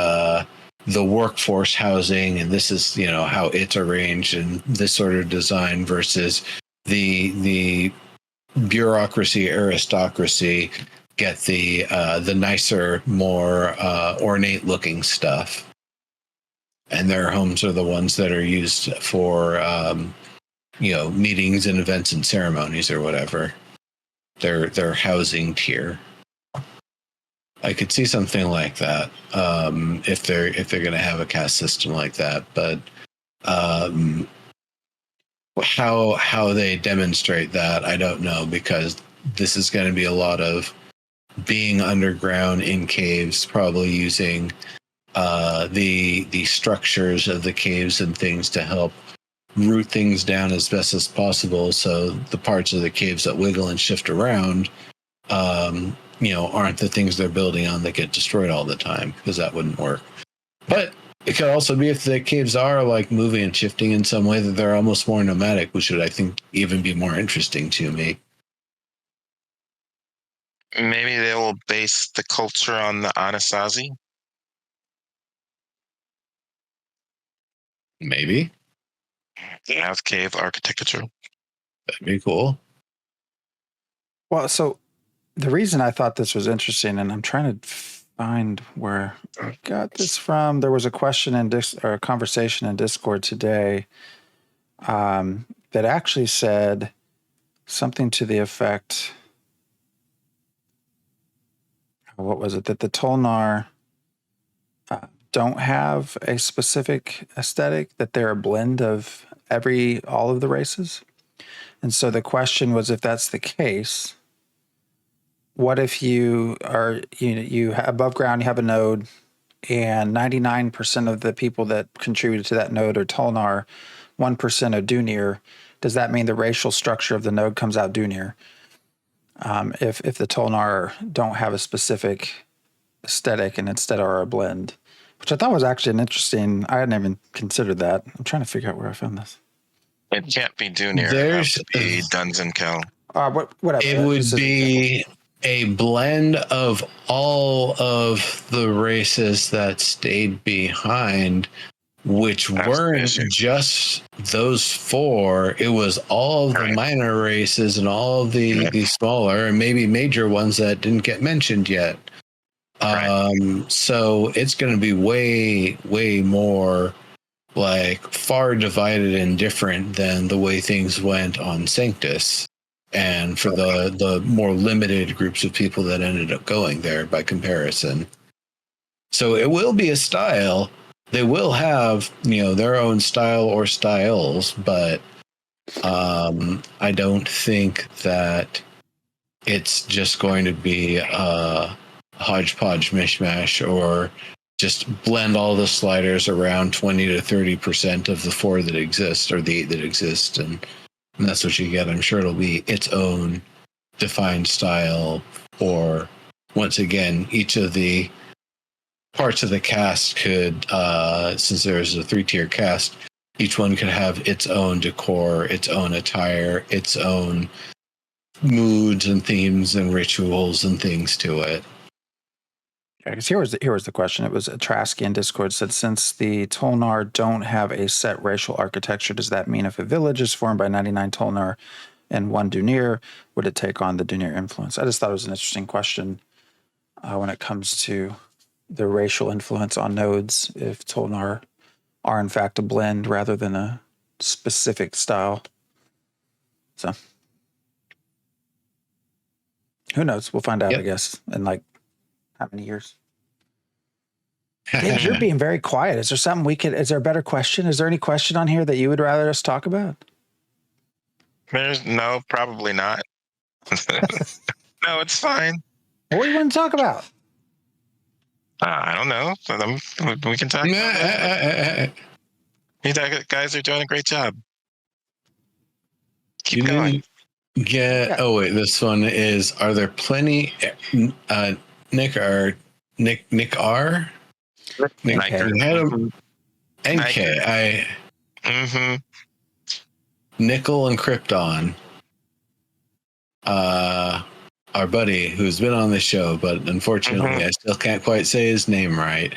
Speaker 2: workforce housing, and this is how it's arranged and this sort of design, versus the bureaucracy, aristocracy get the nicer, more ornate looking stuff, and their homes are the ones that are used for meetings and events and ceremonies or whatever. Their housing tier. I could see something like that if they're going to have a caste system like that, but how they demonstrate that, I don't know, because this is going to be a lot of being underground in caves, probably using the structures of the caves and things to help root things down as best as possible. So the parts of the caves that wiggle and shift around, aren't the things they're building on that get destroyed all the time, because that wouldn't work. But it could also be if the caves are like moving and shifting in some way that they're almost more nomadic, which would, I think, even be more interesting to me.
Speaker 3: Maybe they will base the culture on the Anasazi.
Speaker 2: Maybe.
Speaker 3: They have cave architecture.
Speaker 2: That'd be cool.
Speaker 1: Well, so the reason I thought this was interesting, and I'm trying to find where I got this from. There was a question or a conversation in Discord today that actually said something to the effect. What was it? That the Tulnar don't have a specific aesthetic, that they're a blend of all of the races. And so the question was, if that's the case, what if you are, above ground, you have a node, and 99% of the people that contributed to that node are Tulnar, 1% are Dunir? Does that mean the racial structure of the node comes out Dunir? If the Tulnar don't have a specific aesthetic and instead are a blend, which I thought was actually an interesting. I hadn't even considered that. I'm trying to figure out where I found this.
Speaker 3: It can't be Dunir. It has to be Duns and Kel.
Speaker 1: Whatever.
Speaker 2: It would be a blend of all of the races that stayed behind, which weren't just those four. It was all of the minor races and all of the smaller and maybe major ones that didn't get mentioned yet. So it's going to be way, way more like far divided and different than the way things went on Sanctus. And for the more limited groups of people that ended up going there by comparison. So it will be a style. They will have, their own style or styles, but I don't think that it's just going to be a hodgepodge mishmash or just blend all the sliders around 20 to 30% of the four that exist or the 8 that exist. And that's what you get. I'm sure it'll be its own defined style, or once again, each of the parts of the cast could, since there's a 3-tier cast, each one could have its own decor, its own attire, its own moods and themes and rituals and things to it.
Speaker 1: Yeah, because here was the question. It was Trasky in Discord said, since the Tulnar don't have a set racial architecture, does that mean if a village is formed by 99 Tulnar and 1 Dunir, would it take on the Dunir influence? I just thought it was an interesting question when it comes to the racial influence on nodes, if Tulnar are in fact a blend rather than a specific style. So who knows? We'll find out, I guess, in like how many years? James, you're being very quiet. Is there something is there a better question? Is there any question on here that you would rather us talk about?
Speaker 3: No, probably not. No, it's fine.
Speaker 1: What do you want to talk about?
Speaker 3: I don't know. We can talk about that. You guys are doing a great job. Keep going.
Speaker 2: Oh, wait. This one is, are there plenty... Nick R. NK. Nickel and Krypton. Our buddy who's been on the show, but unfortunately I still can't quite say his name right.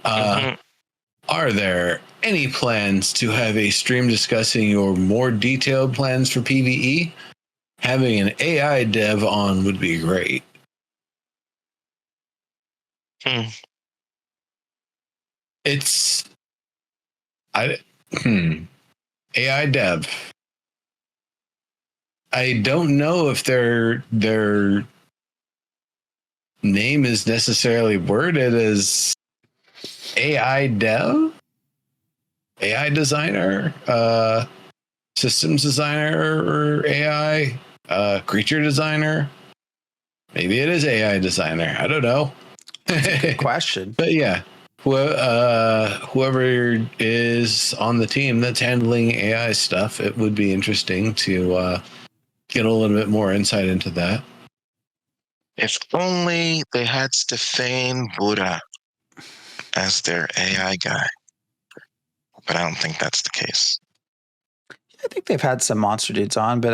Speaker 2: Are there any plans to have a stream discussing your more detailed plans for PvE? having an AI dev on would be great. It's AI dev. I don't know if their name is necessarily worded as AI dev, AI designer, systems designer, or AI creature designer. Maybe it is AI designer. I don't know.
Speaker 1: Good question.
Speaker 2: But yeah, whoever is on the team that's handling AI stuff, it would be interesting to get a little bit more insight into that.
Speaker 3: If only they had Stefan Buddha as their AI guy. But I don't think that's the case.
Speaker 1: I think they've had some monster dudes on, but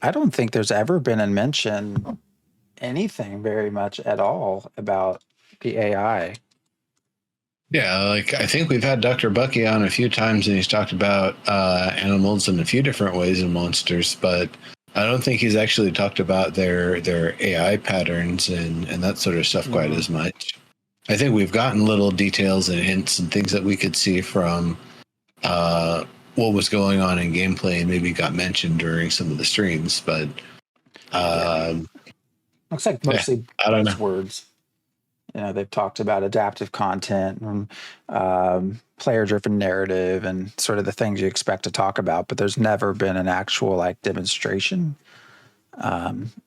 Speaker 1: I don't think there's ever been a mention anything very much at all about the AI.
Speaker 2: Yeah, like I think we've had Dr. Bucky on a few times and he's talked about animals in a few different ways and monsters, but I don't think he's actually talked about their AI patterns and that sort of stuff quite as much. I think we've gotten little details and hints and things that we could see from what was going on in gameplay and maybe got mentioned during some of the streams, but
Speaker 1: looks like mostly
Speaker 2: I don't know.
Speaker 1: buzzwords. You know, they've talked about adaptive content and player-driven narrative and sort of the things you expect to talk about, but there's never been an actual like demonstration.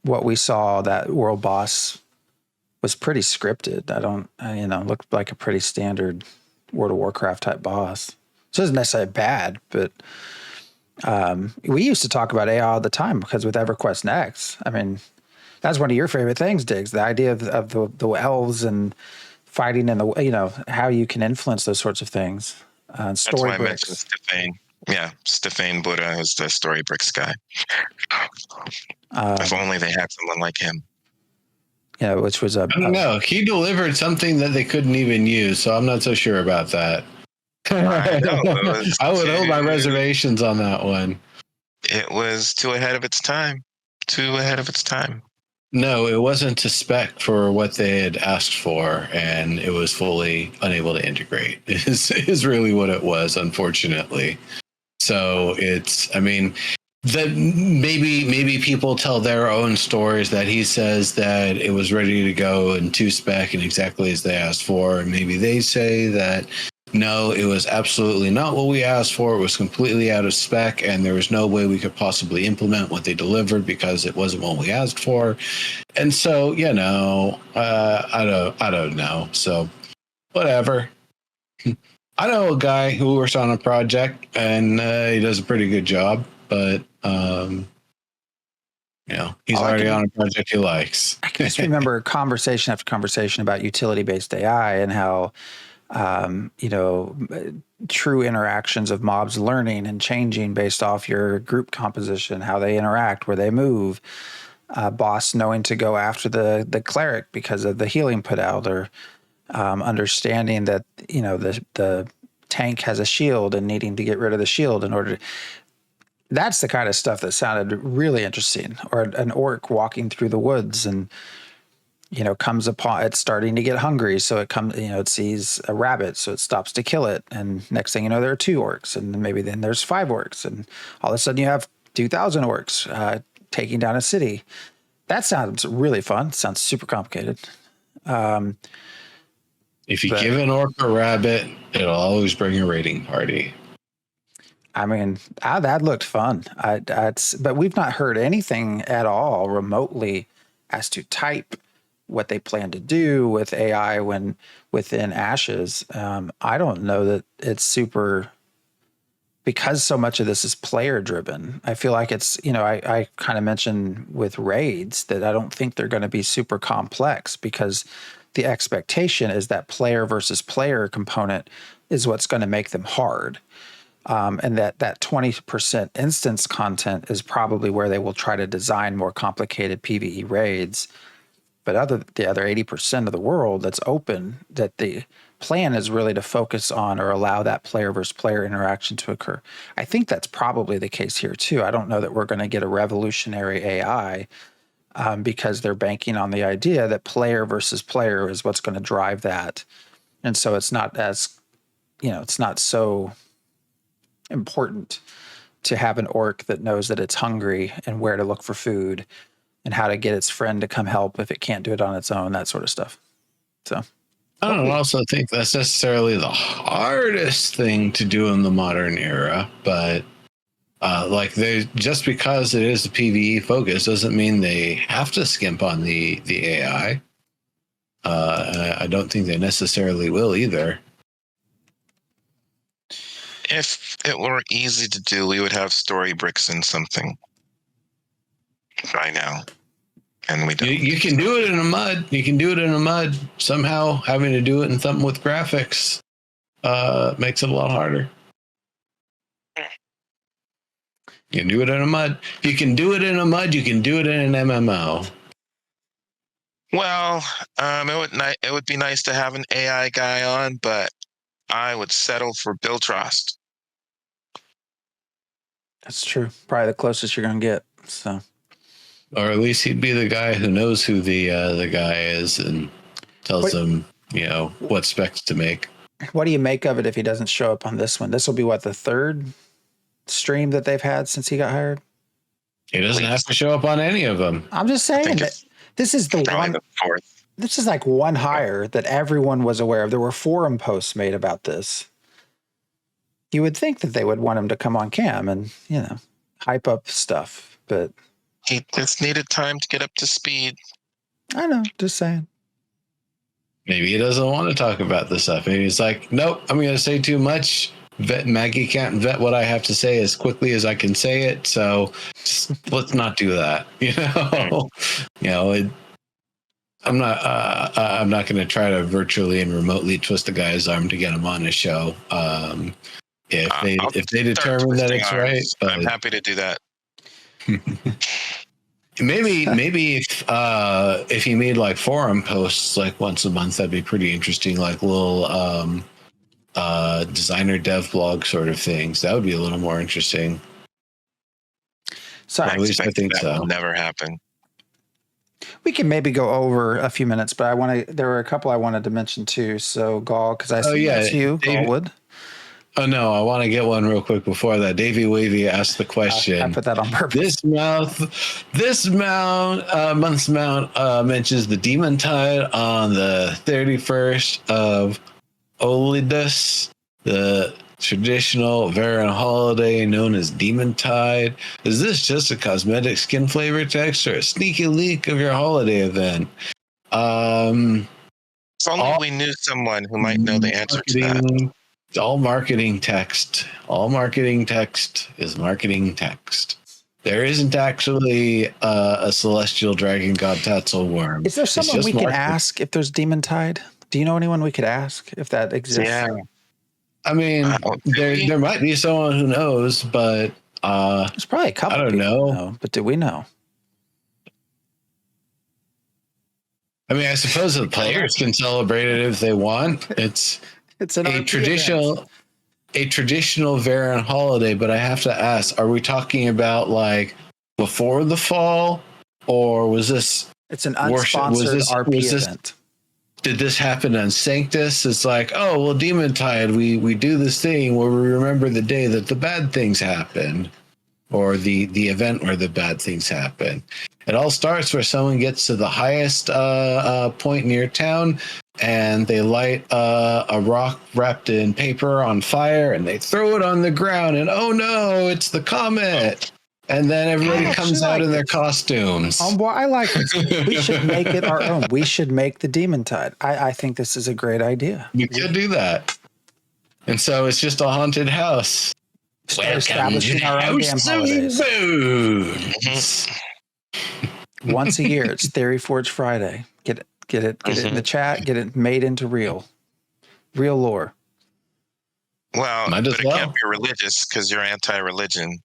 Speaker 1: What we saw, that world boss was pretty scripted. Looked like a pretty standard World of Warcraft type boss. So it isn't necessarily bad, but we used to talk about AI all the time because with EverQuest Next, I mean, that's one of your favorite things, Diggs. The idea of the elves and fighting and how you can influence those sorts of things.
Speaker 3: That's why I mentioned Stefan. Yeah, Stefan Buddha is the story bricks guy. If only they had someone like him.
Speaker 1: Yeah, which was
Speaker 2: I don't know. He delivered something that they couldn't even use, so I'm not so sure about that. I would hold my reservations on that one.
Speaker 3: It was too ahead of its time.
Speaker 2: No, it wasn't to spec for what they had asked for, and it was fully unable to integrate. Is really what it was, unfortunately. So it's, I mean, that maybe people tell their own stories that he says that it was ready to go in 2 spec and exactly as they asked for, and maybe they say that no, it was absolutely not what we asked for. It was completely out of spec, and there was no way we could possibly implement what they delivered because it wasn't what we asked for. And so, I don't know. So, whatever. I know a guy who works on a project, and he does a pretty good job. But he's already on a project he likes.
Speaker 1: I can just remember conversation after conversation about utility-based AI and how true interactions of mobs learning and changing based off your group composition, how they interact, where they move, boss knowing to go after the cleric because of the healing put out, or understanding that the tank has a shield and needing to get rid of the shield in order to. That's the kind of stuff that sounded really interesting. Or an orc walking through the woods and comes upon it's starting to get hungry, so it sees a rabbit, so it stops to kill it, and next thing you know there are 2 orcs, and then there's 5 orcs, and all of a sudden you have 2,000 orcs taking down a city. That sounds really fun. Sounds super complicated.
Speaker 2: If you give an orc a rabbit, it'll always bring a raiding party.
Speaker 1: I mean, that looked fun. But we've not heard anything at all remotely as to type what they plan to do with AI within Ashes. I don't know that it's super, because so much of this is player driven. I feel like it's, I kind of mentioned with raids that I don't think they're going to be super complex because the expectation is that player versus player component is what's going to make them hard. And that 20% instance content is probably where they will try to design more complicated PvE raids. But the other 80% of the world that's open, that the plan is really to focus on or allow that player versus player interaction to occur. I think that's probably the case here too. I don't know that we're going to get a revolutionary AI because they're banking on the idea that player versus player is what's going to drive that. And so it's not as, it's not so important to have an orc that knows that it's hungry and where to look for food and how to get its friend to come help if it can't do it on its own, that sort of stuff. So
Speaker 2: I don't also think that's necessarily the hardest thing to do in the modern era, but like they just because it is a PvE focus doesn't mean they have to skimp on the AI. I don't think they necessarily will either.
Speaker 3: If it were easy to do, we would have story bricks in something by now. And we don't.
Speaker 2: You can do it in a mud. You can do it in a mud. Somehow having to do it in something with graphics makes it a lot harder. You can do it in a mud. You can do it in a mud. You can do it in an MMO.
Speaker 3: Well, it would be nice to have an AI guy on, but I would settle for Biltrost.
Speaker 1: that's true. Probably the closest you're going to get. So,
Speaker 2: Or at least he'd be the guy who knows who the guy is and tells them, what specs to make.
Speaker 1: what do you make of it if he doesn't show up on this one? This will be the third stream that they've had since he got hired.
Speaker 2: He doesn't have to show up on any of them.
Speaker 1: I'm just saying that this is the one.
Speaker 3: The fourth.
Speaker 1: This is like one hire that everyone was aware of. There were forum posts made about this. You would think that they would want him to come on cam and, hype up stuff, but
Speaker 3: He just needed time to get up to speed.
Speaker 1: I know, just saying.
Speaker 2: Maybe he doesn't want to talk about this stuff. Maybe he's like, nope, I'm going to say too much. Maggie can't vet what I have to say as quickly as I can say it. So just, let's not do that. I'm not going to try to virtually and remotely twist a guy's arm to get him on a show. If they determine that it's right, but
Speaker 3: I'm happy to do that.
Speaker 2: maybe if he made like forum posts like once a month, that'd be pretty interesting. Like little designer dev blog sort of things. That would be a little more interesting.
Speaker 1: So
Speaker 2: at least I think so.
Speaker 3: Will never happen.
Speaker 1: We can maybe go over a few minutes, but there were a couple I wanted to mention too. So Gall, because I see that's you, Gallwood.
Speaker 2: Oh no, I want to get one real quick before that. Davey Wavy asked the question.
Speaker 1: I put that on purpose.
Speaker 2: This month's mount mentions the Demontide on the 31st of Olidus, the traditional Varan holiday known as Demontide. Is this just a cosmetic skin flavor text or a sneaky leak of your holiday event?
Speaker 3: If only we knew someone who might know the answer to that.
Speaker 2: All marketing text. All marketing text is marketing text. There isn't actually a celestial dragon god Tatzel worm.
Speaker 1: Is there someone we can ask if there's Demontide? Do you know anyone we could ask if that exists?
Speaker 3: Yeah.
Speaker 2: I mean, there might be someone who knows, but
Speaker 1: there's probably a couple.
Speaker 2: I don't know.
Speaker 1: But do we know?
Speaker 2: I mean, I suppose the players can celebrate it if they want. It's a traditional Varan holiday, but I have to ask: are we talking about like before the fall, or was this?
Speaker 1: It's an unsponsored RP event.
Speaker 2: Did this happen on Sanctus? It's like, oh well, Demontide. We do this thing where we remember the day that the bad things happened, or the event where the bad things happen. It all starts where someone gets to the highest point near town, and they light a rock wrapped in paper on fire, and they throw it on the ground, and oh no, it's the comet. And then everybody comes out in their costumes.
Speaker 1: Well, I like it. We should make it our own. We should make the Demontide. I think this is a great idea.
Speaker 2: We could do that. And so it's just a haunted house.
Speaker 1: Start establishing our own damn holidays. Once a year, it's Theory Forge Friday. Get it in the chat. Get it made into real lore.
Speaker 3: Well, but it can't be religious because you're anti-religion.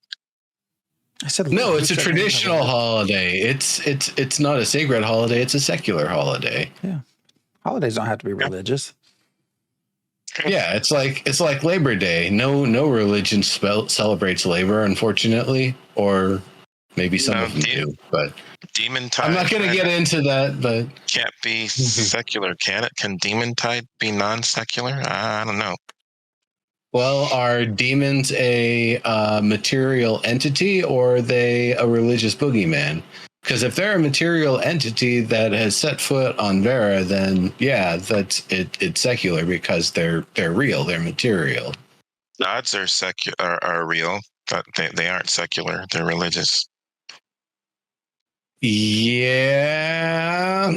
Speaker 1: I said
Speaker 2: no. It's a traditional holiday. It's not a sacred holiday. It's a secular holiday.
Speaker 1: Yeah, holidays don't have to be religious.
Speaker 2: Yeah, it's like Labor Day. No religion celebrates labor, unfortunately, or maybe some of them do. But
Speaker 3: Demontide.
Speaker 2: I'm not going to get into that. But
Speaker 3: can't be secular, can it? Can Demontide be non-secular? I don't know.
Speaker 2: Well, are demons a material entity, or are they a religious boogeyman? Because if they're a material entity that has set foot on Vera, then yeah, that's it. It's secular because they're real. They're material.
Speaker 3: Gods are are real, but they aren't secular. They're religious.
Speaker 2: Yeah,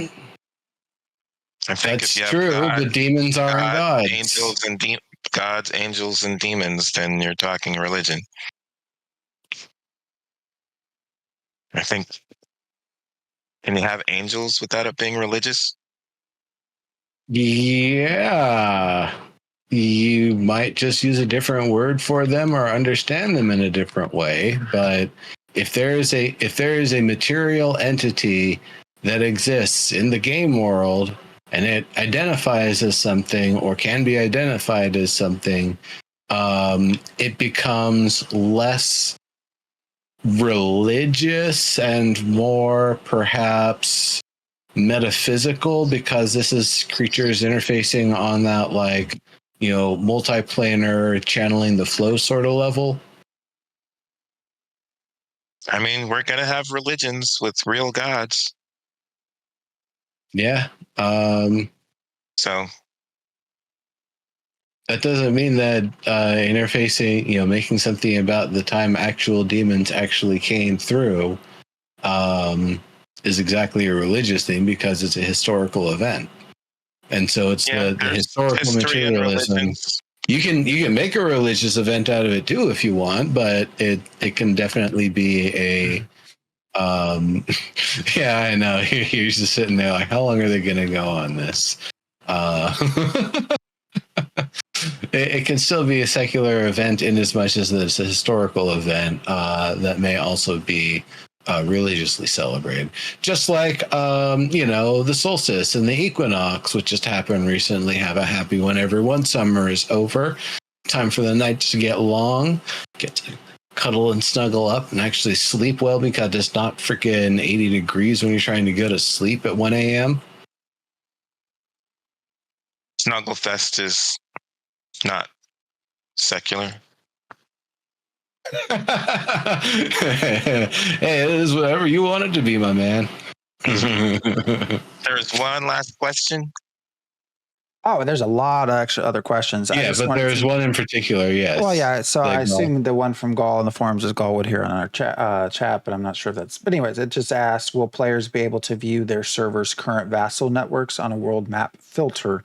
Speaker 3: I think
Speaker 2: that's
Speaker 3: if you have
Speaker 2: true.
Speaker 3: God,
Speaker 2: But demons aren't gods.
Speaker 3: Gods, angels, and demons, then you're talking religion. I think. Can you have angels without it being religious?
Speaker 2: Yeah. You might just use a different word for them or understand them in a different way. But if there is a material entity that exists in the game world and it identifies as something or can be identified as something, it becomes less religious and more perhaps metaphysical, because this is creatures interfacing on that, like, multiplanar channeling the flow sort of level.
Speaker 3: I mean, we're going to have religions with real gods.
Speaker 2: Yeah.
Speaker 3: So
Speaker 2: That doesn't mean that interfacing, making something about the time actual demons actually came through is exactly a religious thing, because it's a historical event. And so it's the historical materialism. You can make a religious event out of it too if you want, but it can definitely be a yeah, I know. You're just sitting there like, how long are they going to go on this? It can still be a secular event in as much as it's a historical event that may also be religiously celebrated. Just like, the solstice and the equinox, which just happened recently. Have a happy one, everyone. Summer is over. Time for the nights to get long. Get to cuddle and snuggle up and actually sleep well, because it's not freaking 80 degrees when you're trying to go to sleep at 1 a.m.
Speaker 3: Snugglefest is not secular.
Speaker 2: Hey, it is whatever you want it to be, my man.
Speaker 3: There's one last question.
Speaker 1: Oh, there's a lot of extra other questions.
Speaker 2: Yeah, but there's one in particular, yes.
Speaker 1: Well, yeah. So I assume the one from Gall in the forums is Gallwood here on our chat, but I'm not sure if that's. But anyways, it just asks, will players be able to view their server's current vassal networks on a world map filter,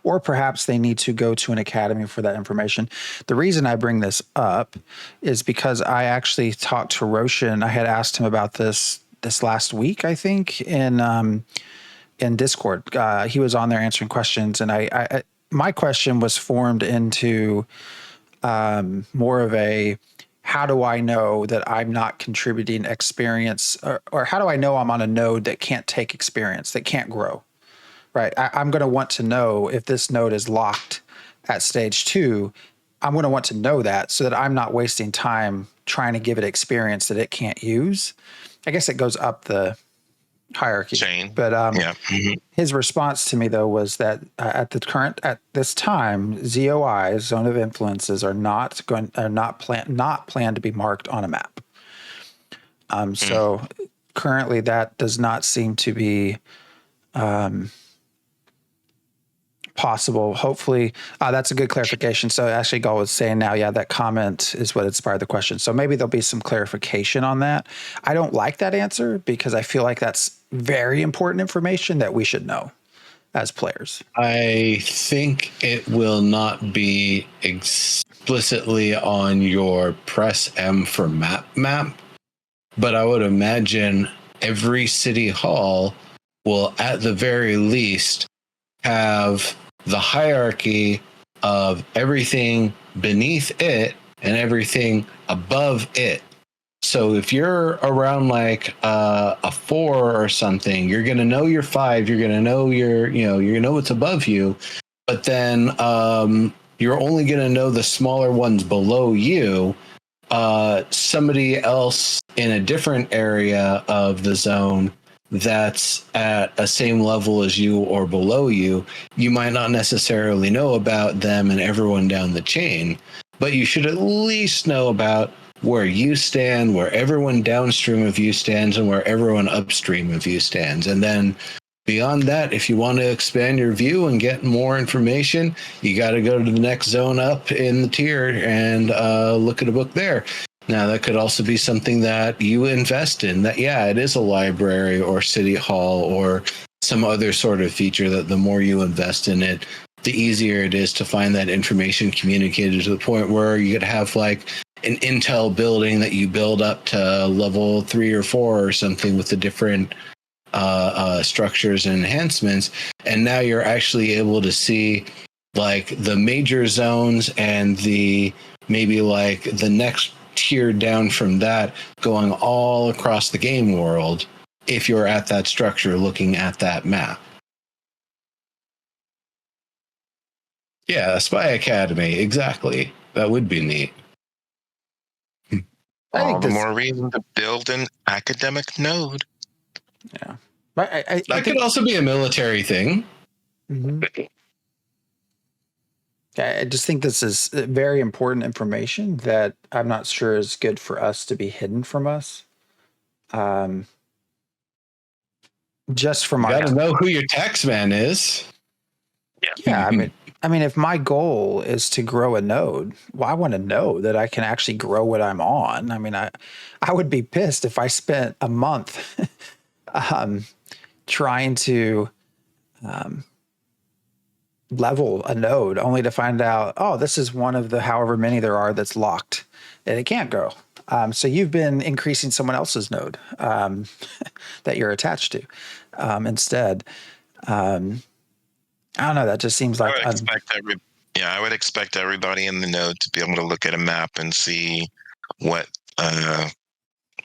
Speaker 1: or perhaps they need to go to an academy for that information? The reason I bring this up is because I actually talked to Roshan. I had asked him about this last week, I think, in Discord. He was on there answering questions, and I my question was formed into more of a, how do I know that I'm not contributing experience, or how do I know I'm on a node that can't take experience, that can't grow, right? I'm going to want to know if this node is locked at stage 2. I'm going to want to know that so that I'm not wasting time trying to give it experience that it can't use. I guess it goes up the hierarchy
Speaker 3: chain,
Speaker 1: but
Speaker 3: yeah.
Speaker 1: His response to me though was that at this time, ZOIs, zone of influences, are not planned to be marked on a map. So currently that does not seem to be possible. Hopefully, that's a good clarification. So actually, Gall was saying now, yeah, that comment is what inspired the question. So maybe there'll be some clarification on that. I don't like that answer because I feel like that's very important information that we should know as players.
Speaker 2: I think it will not be explicitly on your press M for map, but I would imagine every city hall will at the very least have the hierarchy of everything beneath it and everything above it. So if you're around like a 4 or something, you're going to know your 5, you're going to know you're going to know what's above you. but then you're only going to know the smaller ones below you. Somebody else in a different area of the zone that's at a same level as you or below you, you might not necessarily know about them and everyone down the chain, but you should at least know about where you stand, where everyone downstream of you stands, and where everyone upstream of you stands. And then beyond that, if you want to expand your view and get more information, you got to go to the next zone up in the tier and look at a book there. Now, that could also be something that you invest in. That, yeah, it is a library or city hall or some other sort of feature that the more you invest in it, the easier it is to find that information communicated to the point where you could have like an intel building that you build up to level 3 or 4 or something with the different structures and enhancements. And now you're actually able to see like the major zones and the maybe like the next tier down from that going all across the game world if you're at that structure looking at that map. Yeah, Spy Academy, exactly. That would be neat.
Speaker 3: All the more reason to build an academic node.
Speaker 1: Yeah, but I
Speaker 2: that could also be a military thing.
Speaker 1: Mm-hmm. I just think this is very important information that I'm not sure is good for us to be hidden from us. Just from
Speaker 2: you got to know who your tax man is.
Speaker 1: Yeah, I mean, if my goal is to grow a node, well, I want to know that I can actually grow what I'm on. I mean, I would be pissed if I spent a month trying to level a node only to find out, oh, this is one of the however many there are that's locked and it can't grow. So you've been increasing someone else's node that you're attached to instead. I don't know. That just seems like
Speaker 3: I would expect everybody in the node to be able to look at a map and see what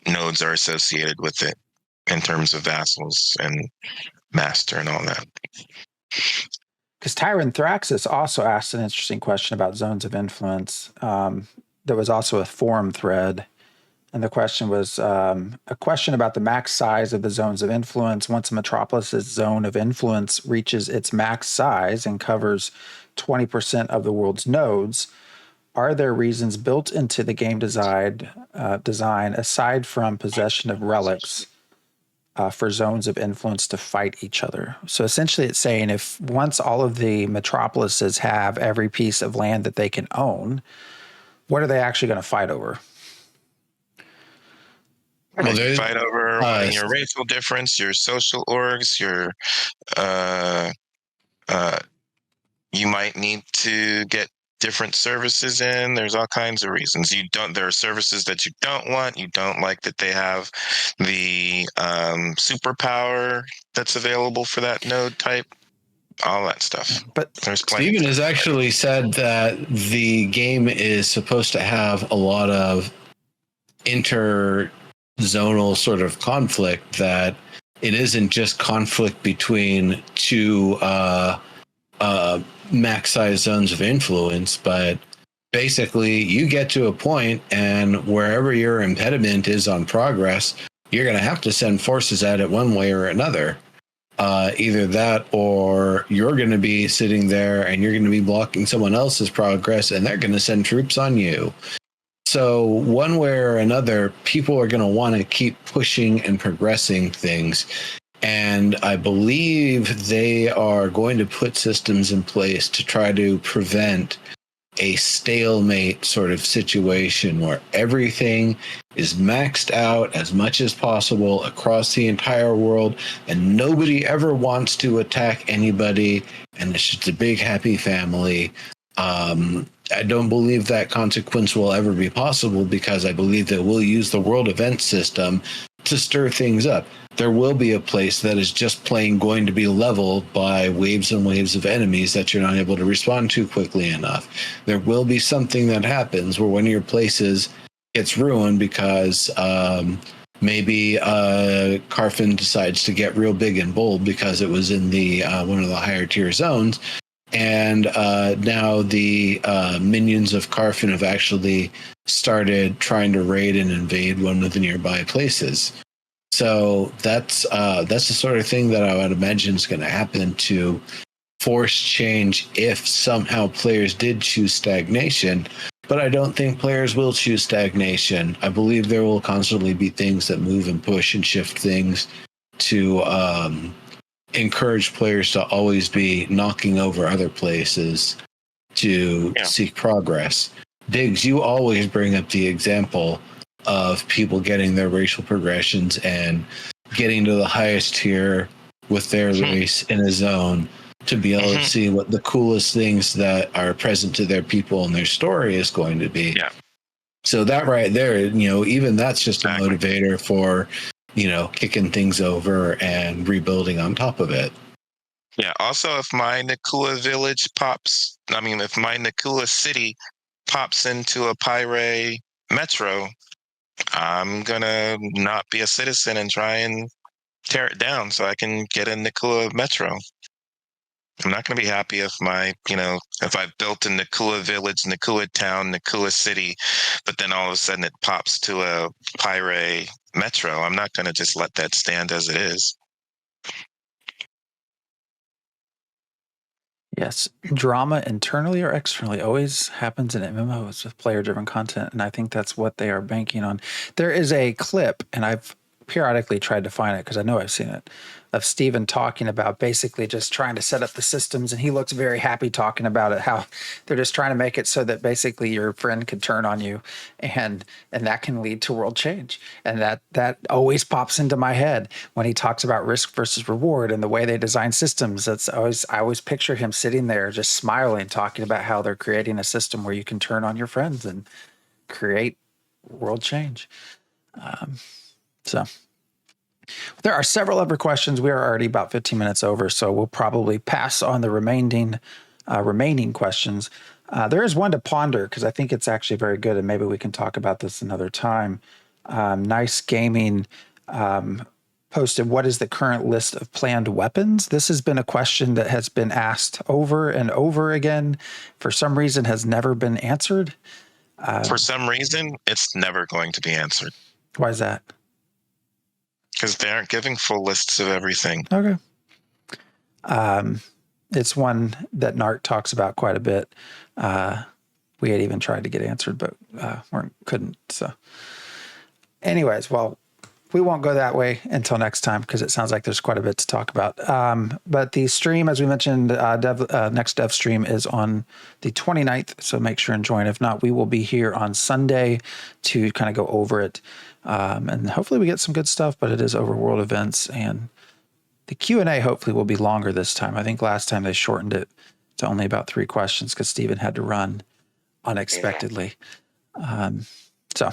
Speaker 3: nodes are associated with it in terms of vassals and master and all that.
Speaker 1: Because Tyron Thraxis also asked an interesting question about zones of influence. There was also a forum thread, and the question was a question about the max size of the zones of influence. Once a metropolis's zone of influence reaches its max size and covers 20% of the world's nodes, are there reasons built into the game design aside from possession of relics for zones of influence to fight each other? So essentially it's saying if once all of the metropolises have every piece of land that they can own, what are they actually going to fight over?
Speaker 3: Well, they fight over your racial difference, your social orgs, your you might need to get different services in. There's all kinds of reasons. There are services that you don't want. You don't like that they have the superpower that's available for that node type. All that stuff.
Speaker 1: But
Speaker 2: Steven has actually said that the game is supposed to have a lot of interzonal sort of conflict, that it isn't just conflict between two max size zones of influence, but basically you get to a point and wherever your impediment is on progress, you're going to have to send forces at it one way or another. Either that or you're going to be sitting there and you're going to be blocking someone else's progress and they're going to send troops on you. So one way or another, people are going to want to keep pushing and progressing things. And I believe they are going to put systems in place to try to prevent a stalemate sort of situation where everything is maxed out as much as possible across the entire world and nobody ever wants to attack anybody and it's just a big happy family. I don't believe that consequence will ever be possible because I believe that we'll use the world event system to stir things up. There will be a place that is just plain going to be leveled by waves and waves of enemies that you're not able to respond to quickly enough. There will be something that happens where one of your places gets ruined because maybe Carfin decides to get real big and bold because it was in the one of the higher tier zones. And now the minions of Carfin have actually started trying to raid and invade one of the nearby places. So that's the sort of thing that I would imagine is going to happen to force change if somehow players did choose stagnation. But I don't think players will choose stagnation. I believe there will constantly be things that move and push and shift things to encourage players to always be knocking over other places to seek progress. Diggs, you always bring up the example of people getting their racial progressions and getting to the highest tier with their race in a zone to be able to see what the coolest things that are present to their people and their story is going to be.
Speaker 3: Yeah.
Speaker 2: So that right there, even that's just a motivator for, kicking things over and rebuilding on top of it.
Speaker 3: Yeah. Also, if my Nakua village if my Nakua city pops into a Pyre metro, I'm gonna not be a citizen and try and tear it down so I can get a Nakua metro. I'm not going to be happy if if I've built a Nakua village, Nakua town, Nakua city, but then all of a sudden it pops to a Pyre metro. I'm not going to just let that stand as it is.
Speaker 1: Yes, drama internally or externally always happens in MMOs with player-driven content, and I think that's what they are banking on. There is a clip, and I've periodically tried to find it because I know I've seen it, of Steven talking about basically just trying to set up the systems, and he looks very happy talking about it, how they're just trying to make it so that basically your friend could turn on you, and that can lead to world change. And that always pops into my head when he talks about risk versus reward and the way they design systems. I always picture him sitting there just smiling, talking about how they're creating a system where you can turn on your friends and create world change. So there are several other questions. We are already about 15 minutes over, so we'll probably pass on the remaining questions. There is one to ponder because I think it's actually very good, and maybe we can talk about this another time. Nice Gaming posted, what is the current list of planned weapons? This has been a question that has been asked over and over again. For some reason, has never been answered.
Speaker 3: For some reason, it's never going to be answered.
Speaker 1: Why is that?
Speaker 3: Because they aren't giving full lists of everything.
Speaker 1: Okay. It's one that Nart talks about quite a bit. We had even tried to get answered, but couldn't. So anyways, well, we won't go that way until next time because it sounds like there's quite a bit to talk about. But the stream, as we mentioned, next dev stream is on the 29th, so make sure and join. If not, we will be here on Sunday to kind of go over it. And hopefully we get some good stuff, but it is over world events, and the Q&A hopefully will be longer this time. I think last time they shortened it to only about 3 questions because Steven had to run unexpectedly. So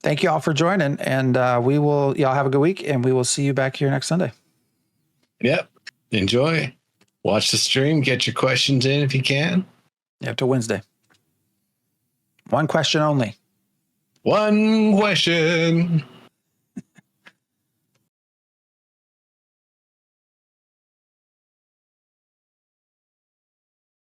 Speaker 1: thank you all for joining, and y'all have a good week, and we will see you back here next Sunday.
Speaker 2: Yep. Enjoy. Watch the stream. Get your questions in if you can.
Speaker 1: Yeah, till Wednesday. One question only.
Speaker 2: One question.